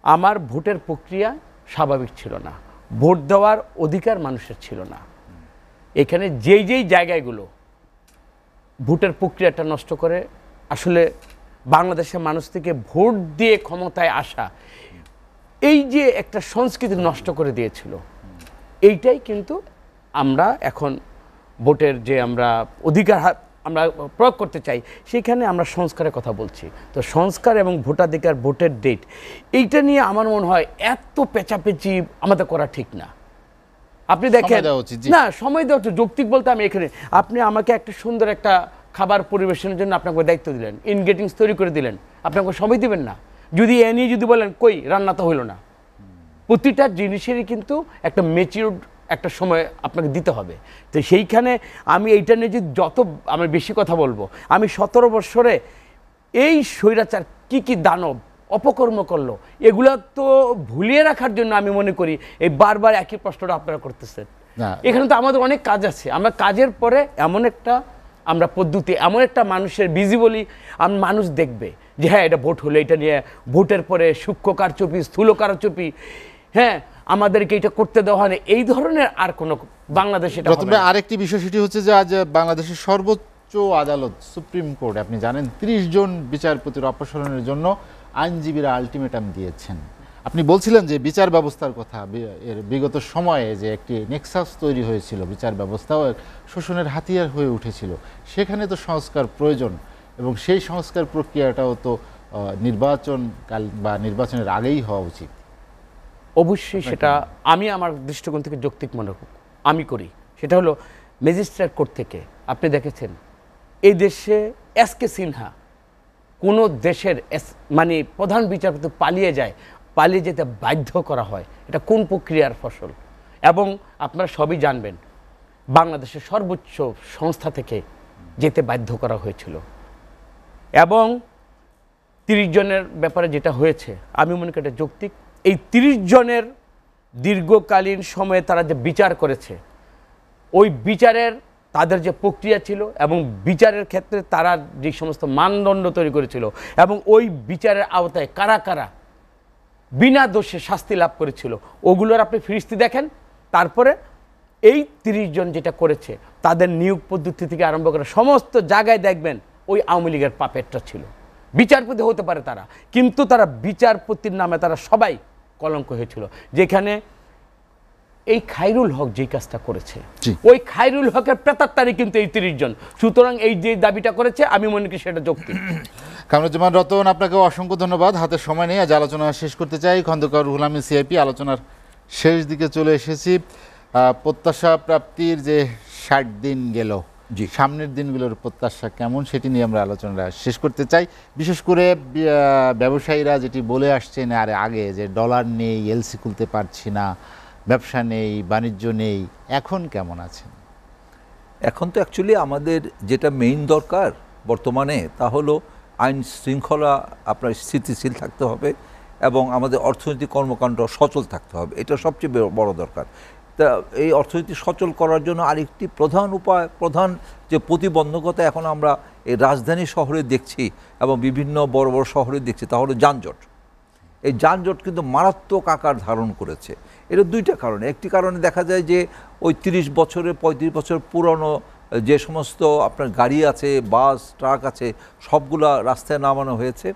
Speaker 2: আমার ভোটের প্রক্রিয়া স্বাভাবিক ছিল না, ভোট দেওয়ার অধিকার মানুষের ছিল না। এখানে যেই জায়গাগুলো ভোটের প্রক্রিয়াটা নষ্ট করে, আসলে বাংলাদেশের মানুষ থেকে ভোট দিয়ে ক্ষমতায় আসা, এই যে একটা সংস্কৃতি নষ্ট করে দিয়েছিল, এইটাই কিন্তু আমরা এখন ভোটের যে আমরা অধিকার আমরা প্রয়োগ করতে চাই, সেখানে আমরা সংস্কারের কথা বলছি। তো সংস্কার এবং ভোটাধিকার, ভোটের ডেট, এইটা নিয়ে আমার মনে হয় এত পেঁচাপেচি আমাদের করা ঠিক না। আপনি দেখেন না, সময় দেওয়া যৌক্তিক বলতে আমি এখানে, আপনি আমাকে একটা সুন্দর একটা খাবার পরিবেশনের জন্য আপনাকে দায়িত্ব দিলেন, ইনগ্রেডিয়েন্টস তৈরি করে দিলেন, আপনাকে সময় দিবেন না? যদি এ নিয়ে যদি বলেন কই রান্না তো হইল না। প্রতিটা জিনিসেরই কিন্তু একটা ম্যাচিউরড একটা সময় আপনাকে দিতে হবে। তো সেইখানে আমি এইটা নিয়ে যদি আমি বেশি কথা বলবো, আমি 17 বছরে এই স্বৈরাচার কি দানব অপকর্ম করলো, এগুলো তো ভুলিয়ে রাখার জন্য আমি মনে করি এই বারবার একই প্রশ্নটা আপনারা করতেছেন। এখানে তো আমাদের অনেক কাজ আছে, আমরা কাজের পরে এমন একটা আমরা পদ্ধতি, এমন একটা মানুষের ভিজিবলি মানুষ দেখবে যে হ্যাঁ এটা ভোট হলো, এটা নিয়ে ভোটের পরে সূক্ষ্ম কারচুপি, স্থূল কারচুপি, হ্যাঁ আমাদেরকে এটা করতে দেওয়া হয় না, এই ধরনের আর কোনো বাংলাদেশে।
Speaker 1: আরেকটি বিষয় সেটি হচ্ছে যে আজ বাংলাদেশের সর্বোচ্চ আদালত সুপ্রিম কোর্ট, আপনি জানেন 30 জন বিচারপতির অপসারণের জন্য আইনজীবীরা আলটিমেটাম দিয়েছেন। আপনি বলছিলেন যে বিচার ব্যবস্থার কথা, এর বিগত সময়ে যে একটি নেক্সাস তৈরি হয়েছিল, বিচার ব্যবস্থাও শোষণের হাতিয়ার হয়ে উঠেছিল, সেখানে তো সংস্কার প্রয়োজন, এবং সেই সংস্কার প্রক্রিয়াটাও তো নির্বাচনকাল বা নির্বাচনের আগেই হওয়া উচিত।
Speaker 2: অবশ্যই সেটা আমি আমার দৃষ্টিকোণ থেকে যৌক্তিক মনে আমি করি। সেটা হলো ম্যাজিস্ট্রেট কোর্ট থেকে আপনি দেখেছেন এই দেশে এসকে সিনহা কোনো দেশের মানে প্রধান বিচারপতি পালিয়ে যেতে বাধ্য করা হয়, এটা কোন প্রক্রিয়ার ফসল? এবং আপনারা সবই জানবেন বাংলাদেশের সর্বোচ্চ সংস্থা থেকে যেতে বাধ্য করা হয়েছিল। এবং 30 জনের ব্যাপারে যেটা হয়েছে আমি মনে করি এটা যৌক্তিক। এই 30 জনের দীর্ঘকালীন সময়ে তারা যে বিচার করেছে, ওই বিচারের তাদের যে প্রক্রিয়া ছিল এবং বিচারের ক্ষেত্রে তারা যে সমস্ত মানদণ্ড তৈরি করেছিল, এবং ওই বিচারের আওতায় কারা কারা বিনা দোষে শাস্তি লাভ করেছিল, ওগুলোর আপনি ফিরিস্তি দেখেন। তারপরে এই 30 জন যেটা করেছে তাদের নিয়োগ পদ্ধতি থেকে আরম্ভ করে সমস্ত জায়গায় দেখবেন ওই আওয়ামী লীগের পাপেটটা ছিল। বিচারপতি হতে পারে তারা, কিন্তু তারা বিচারপতির নামে তারা সবাই কলঙ্ক হয়েছিল। যেখানে এই খায়রুল হক যে কাজটা করেছে, ওই খায়রুল হকের প্রেতাত্মারই কিন্তু এই 30 জন। সুতরাং এই যে দাবিটা করেছে আমি মনে করি সেটা যৌক্তিক।
Speaker 1: কামরুজ্জামান রতন, আপনাকে অসংখ্য ধন্যবাদ। হাতের সময় নিয়ে আজ আলোচনা শেষ করতে চাই। খন্দকার রুহুল আমিন সিআইপি, আলোচনার শেষ দিকে চলে এসেছি। প্রত্যাশা প্রাপ্তির যে 60 দিন গেল, সামনের দিনগুলোর প্রত্যাশা কেমন সেটি নিয়ে আমরা আলোচনাটা শেষ করতে চাই। বিশেষ করে ব্যবসায়ীরা যেটি বলে আসছেন আর আগে, যে ডলার নেই, এলসি খুলতে পারছি না, ব্যবসা নেই, বাণিজ্য নেই, এখন কেমন আছেন?
Speaker 3: এখন তো অ্যাকচুয়ালি আমাদের যেটা মেইন দরকার বর্তমানে তা হলো আইন শৃঙ্খলা আপনার স্থিতিশীল থাকতে হবে এবং আমাদের অর্থনৈতিক কর্মকাণ্ড সচল থাকতে হবে, এটা সবচেয়ে বড় দরকার। তা এই অর্থনীতি সচল করার জন্য আরেকটি প্রধান উপায়, প্রধান যে প্রতিবন্ধকতা এখন আমরা এই রাজধানী শহরে দেখছি এবং বিভিন্ন বড় বড় শহরে দেখছি, তা হলো যানজট। এই যানজট কিন্তু মারাত্মক আকার ধারণ করেছে। এটা দুইটা কারণে। একটি কারণে দেখা যায় যে ওই 30 বছরের 35 বছর পুরনো যে সমস্ত আপনার গাড়ি আছে, বাস, ট্রাক আছে, সবগুলা রাস্তায় নামানো হয়েছে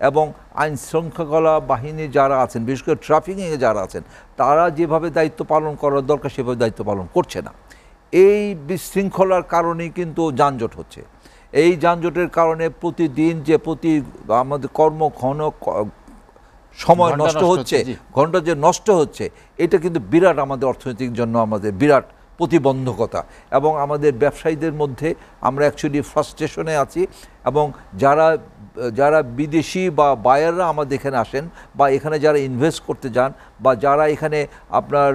Speaker 3: এবং আইন শৃঙ্খলা বাহিনী যারা আছেন, বিশেষ করে ট্রাফিকিংয়ে যারা আছেন, তারা যেভাবে দায়িত্ব পালন করার দরকার সেভাবে দায়িত্ব পালন করছে না। এই বিশৃঙ্খলার কারণেই কিন্তু যানজট হচ্ছে। এই যানজটের কারণে প্রতিদিন যে আমাদের সময়
Speaker 1: ঘন্টা
Speaker 3: নষ্ট হচ্ছে, ঘন্টা যে নষ্ট হচ্ছে, এটা কিন্তু বিরাট আমাদের অর্থনৈতিক জন্য আমাদের বিরাট প্রতিবন্ধকতা। এবং আমাদের ব্যবসায়ীদের মধ্যে আমরা অ্যাকচুয়ালি ফ্রাস্ট্রেশনে আছি এবং যারা বিদেশি বা বায়াররা আমাদের এখানে আসেন বা এখানে যারা ইনভেস্ট করতে যান বা যারা এখানে আপনার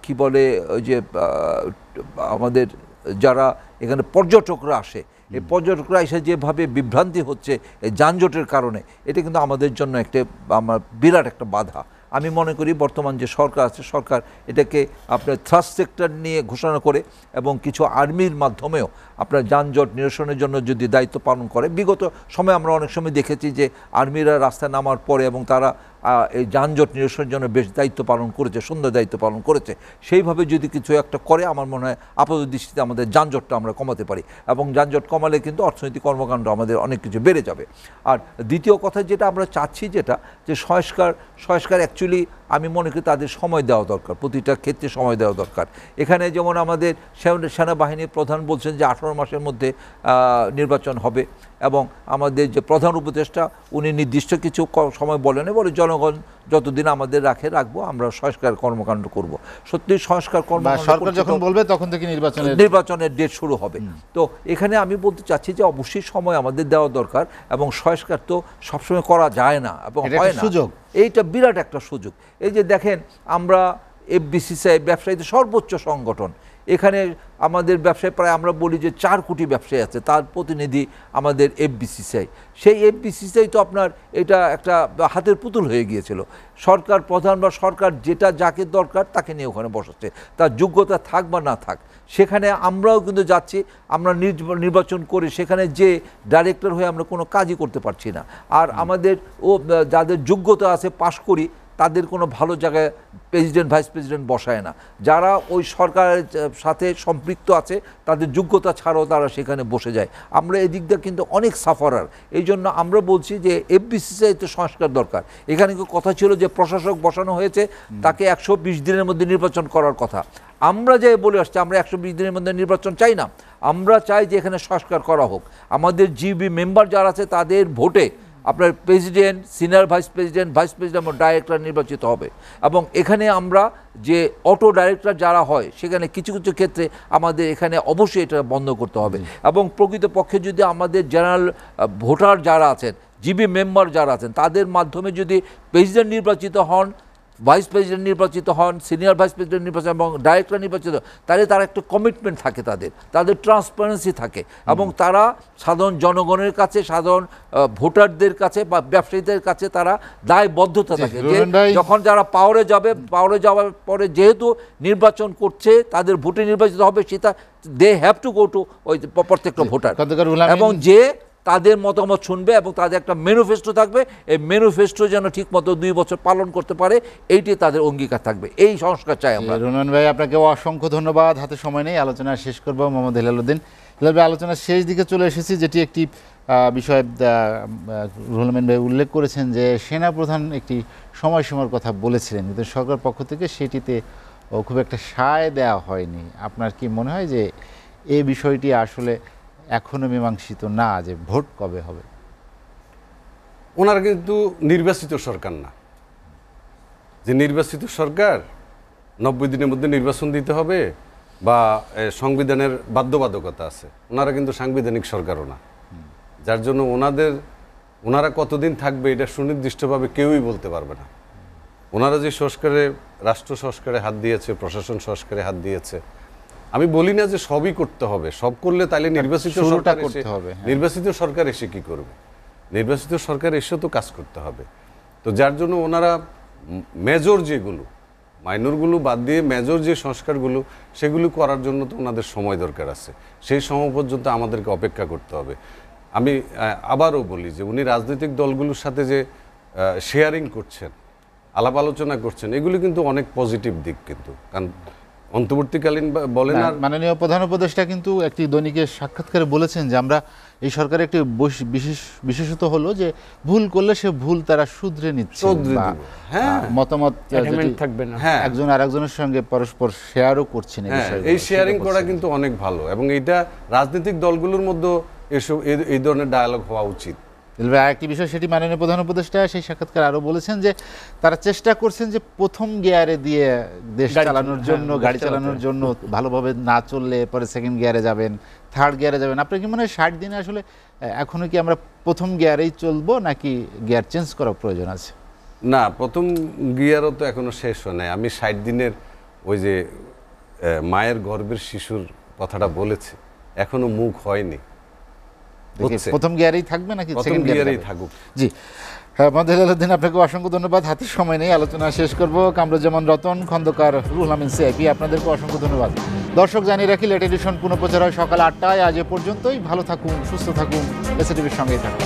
Speaker 3: কি বলে ওই যে আমাদের যারা এখানে পর্যটকরা আসে, এই পর্যটকরা এসে যেভাবে বিভ্রান্তি হচ্ছে এই যানজটের কারণে, এটা কিন্তু আমাদের জন্য আমার বিরাট একটা বাধা। আমি মনে করি বর্তমান যে সরকার আছে, সরকার এটাকে আপনার থ্রাস্ট সেক্টর নিয়ে ঘোষণা করে এবং কিছু আর্মির মাধ্যমেও আপনার যানজট নিরসনের জন্য যদি দায়িত্ব পালন করে। বিগত সময় আমরা অনেক সময় দেখেছি যে আর্মিরা রাস্তায় নামার পরে এবং তারা এই যানজট নিরসনের জন্য বেশ দায়িত্ব পালন করেছে, সুন্দর দায়িত্ব পালন করেছে। সেইভাবে যদি কিছু একটা করে, আমার মনে হয় আপাত দৃষ্টিতে আমাদের যানজটটা আমরা কমাতে পারি এবং যানজট কমালে কিন্তু অর্থনৈতিক কর্মকাণ্ড আমাদের অনেক কিছু বেড়ে যাবে। আর দ্বিতীয় কথা যেটা আমরা চাচ্ছি, যেটা যে সংস্কার অ্যাকচুয়ালি আমি মনে করি তাদের সময় দেওয়া দরকার, প্রতিটা ক্ষেত্রে সময় দেওয়া দরকার। এখানে যেমন আমাদের সেনাবাহিনীর প্রধান বলছেন যে 18 মাসের মধ্যে নির্বাচন হবে এবং আমাদের যে প্রধান উপদেষ্টা উনি নির্দিষ্ট কিছু সময় বলেন, বলে জনগণ যতদিন আমাদের রাখবো আমরা সংস্কার কর্মকাণ্ড করব। সত্যি সংস্কার কর্মকাণ্ড
Speaker 1: সরকার যখন বলবে তখন থেকে
Speaker 3: নির্বাচনের ডেট শুরু হবে। তো এখানে আমি বলতে চাচ্ছি যে অবশ্যই সময় আমাদের দেওয়া দরকার এবং সংস্কার তো সবসময় করা যায় না এবং হয় না, এইটা বিরাট একটা সুযোগ। এই যে দেখেন আমরা এফবিসিসিআই ব্যবসায়ীদের সর্বোচ্চ সংগঠন, এখানে আমাদের ব্যবসায় প্রায় আমরা বলি যে 4 কোটি ব্যবসায়ী আছে, তার প্রতিনিধি আমাদের এফবিসিসিআই। সেই এফবিসিসিআই তো আপনার এটা একটা হাতের পুতুল হয়ে গিয়েছিল। সরকার প্রধান বা সরকার যাকে দরকার তাকে নিয়ে ওখানে বসাচ্ছে, তার যোগ্যতা থাক বা না থাক। সেখানে আমরাও কিন্তু যাচ্ছি, আমরা নির্বাচন করে সেখানে যে ডাইরেক্টর হয়ে আমরা কোনো কাজই করতে পারছি না। আর আমাদের যাদের যোগ্যতা আছে পাশ করি, তাদের কোনো ভালো জায়গায় প্রেসিডেন্ট ভাইস প্রেসিডেন্ট বসায় না। যারা ওই সরকারের সাথে সম্পৃক্ত আছে তাদের যোগ্যতা ছাড়াও তারা সেখানে বসে যায়। আমরা এদিক দিয়ে কিন্তু অনেক সাফারার। এই জন্য আমরা বলছি যে এফবিসিসিআইতে সংস্কার দরকার। এখানে কথা ছিল যে প্রশাসক বসানো হয়েছে, তাকে 120 দিনের মধ্যে নির্বাচন করার কথা। আমরা যে বলে আসছি আমরা 120 দিনের মধ্যে নির্বাচন চাই না, আমরা চাই যে এখানে সংস্কার করা হোক। আমাদের জিবি মেম্বার যারা আছে তাদের ভোটে আপনার প্রেসিডেন্ট, সিনিয়র ভাইস প্রেসিডেন্ট এবং ডাইরেক্টর নির্বাচিত হবে। এবং এখানে আমরা যে অটো ডাইরেক্টর যারা হয় সেখানে কিছু কিছু ক্ষেত্রে আমাদের এখানে অবশ্যই এটা বন্ধ করতে হবে। এবং প্রকৃতপক্ষে যদি আমাদের জেনারেল ভোটার যারা আছেন, জিবি মেম্বার যারা আছেন, তাদের মাধ্যমে যদি প্রেসিডেন্ট নির্বাচিত হন, ভাইস প্রেসিডেন্ট নির্বাচিত হন, সিনিয়র ভাইস প্রেসিডেন্ট নির্বাচিত এবং ডাইরেক্টর নির্বাচিত, তাহলে তার একটা কমিটমেন্ট থাকে, তাদের ট্রান্সপারেন্সি থাকে এবং তারা সাধারণ জনগণের কাছে, সাধারণ ভোটারদের কাছে বা ব্যবসায়ীদের কাছে তারা দায়বদ্ধতা থাকে যে যখন যারা পাওয়ারে যাওয়ার পরে যেহেতু নির্বাচন করছে, তাদের ভোটে নির্বাচিত হবে, সেটা they have to go to ওই প্রত্যেকটা ভোটার এবং যে তাদের মতামত শুনবে এবং তাদের একটা ম্যানিফেস্টো থাকবে। এই ম্যানিফেস্টো যেন ঠিক মতো 2 বছর পালন করতে পারে, এইটি তাদের অঙ্গীকার থাকবে। এই সংস্কার চাই আমরা।
Speaker 1: রুনন ভাই, আপনাকে অসংখ্য ধন্যবাদ। হাতে সময় নেই, আলোচনা শেষ করবো। মোহাম্মদ হেলাল উদ্দিন ভাই, আলোচনার শেষ দিকে চলে এসেছি, যেটি একটি বিষয় রুহুল আমিন ভাই উল্লেখ করেছেন যে সেনাপ্রধান একটি সময়সীমার কথা বলেছিলেন, কিন্তু সরকার পক্ষ থেকে সেটিতে খুব একটা সায় দেওয়া হয়নি। আপনার কি মনে হয় যে এই বিষয়টি আসলে এখনো মীমাংসিত না, যে ভোট কবে হবে?
Speaker 4: ওনারা কিন্তু নির্বাচিত সরকার না, যে নির্বাচিত সরকার 90 দিনের মধ্যে নির্বাচন দিতে হবে বা সংবিধানের বাধ্যবাধকতা আছে। ওনারা কিন্তু সাংবিধানিক সরকারও না, যার জন্য ওনারা কতদিন থাকবে এটা সুনির্দিষ্টভাবে কেউই বলতে পারবে না। ওনারা যে সংস্কারে, রাষ্ট্র সংস্কারে হাত দিয়েছে, প্রশাসন সংস্কারে হাত দিয়েছে, আমি বলি না যে সবই করতে হবে, সব করলে তাহলে নির্বাচিত সরকার এসে কি করবে? নির্বাচিত সরকার এসে তো কাজ করতে হবে। তো যার জন্য ওনারা মেজর যেগুলো মাইনরগুলো বাদ দিয়ে মেজর যে সংস্কারগুলো সেগুলো করার জন্য তো ওনাদের সময় দরকার আছে, সেই সময় পর্যন্ত আমাদেরকে অপেক্ষা করতে হবে। আমি আবারও বলি যে উনি রাজনৈতিক দলগুলোর সাথে যে শেয়ারিং করছেন, আলাপ আলোচনা করছেন, এগুলো কিন্তু অনেক পজিটিভ দিক, কিন্তু কারণ অন্তর্বর্তীকালীন বলেন আর
Speaker 1: মাননীয় প্রধান উপদেষ্টা কিন্তু একটি দৈনিকের সাক্ষাৎকারে বলেছেন যে আমরা এই সরকারের একটি বিশেষত হলো যে ভুল করলে সে ভুল তারা শুধরে নিচ্ছে,
Speaker 4: শুধরে
Speaker 1: বা,
Speaker 4: দিবে। হ্যাঁ।
Speaker 1: মতামত
Speaker 2: Attachment
Speaker 1: যেটি
Speaker 2: থাকবে না।
Speaker 4: হ্যাঁ।
Speaker 1: একজন আরেকজনের সঙ্গে পরস্পর শেয়ারও করছেন এই
Speaker 4: হ্যাঁ,
Speaker 1: বিষয়গুলো।
Speaker 4: এই শেয়ারিং
Speaker 1: সেটা
Speaker 4: করা
Speaker 1: করছেন।
Speaker 4: কিন্তু অনেক ভালো, এবং এটা রাজনৈতিক দলগুলোর মধ্যে এসব এই ধরনের ডায়ালগ হওয়া উচিত।
Speaker 1: আরেকটি বিষয়, সেটি মাননীয় প্রধান উপদেষ্টা সেই সাক্ষাৎকার আরো বলেছেন যে তারা চেষ্টা করছেন যে প্রথম গিয়ারে দিয়ে দেশ
Speaker 2: গাড়ি
Speaker 1: চালানোর জন্য,
Speaker 2: হ্যাঁ,
Speaker 1: গাড়ি
Speaker 2: দেশ চালাতে।
Speaker 1: চালানোর জন্য, ভালোভাবে না চললে পরে সেকেন্ড গিয়ারে যাবেন, থার্ড গিয়ারে যাবেন। আপনার কি মনে হয় 60 দিনে আসলে এখনো কি আমরা প্রথম গিয়ারেই চলবো, নাকি গিয়ার চেঞ্জ করার প্রয়োজন আছে?
Speaker 4: না, প্রথম গিয়ারও তো এখনো শেষ হয় নাই। আমি 60 দিনের ওই যে মায়ের গর্ভের শিশুর কথাটা বলেছি, এখনো মুখ হয়নি।
Speaker 1: দেখি
Speaker 4: হচ্ছে।
Speaker 1: প্রথম গিয়ারেই থাকবে নাকি
Speaker 4: প্রথম
Speaker 1: সেকেন্ড
Speaker 4: গিয়ারেই
Speaker 1: গিয়ারেই
Speaker 4: থাকুক।
Speaker 1: জি, হ্যাঁ, মোহাম্মদ হেলালুদ্দিন, আপনাকে অসংখ্য ধন্যবাদ। হাতে সময় নেই, আলোচনা শেষ করব। কামরুজ্জামান রতন, খন্দকার, রুহুল আমিন সিআইপি, আপনাদেরকে অসংখ্য ধন্যবাদ। দর্শক জানিয়ে রাখি, লেট এডিশন পুনঃপ্রচার হয় সকাল 8টায়। আজ এ পর্যন্তই। ভালো থাকুন, সুস্থ থাকুন, এসএটিভির সঙ্গেই থাকুন।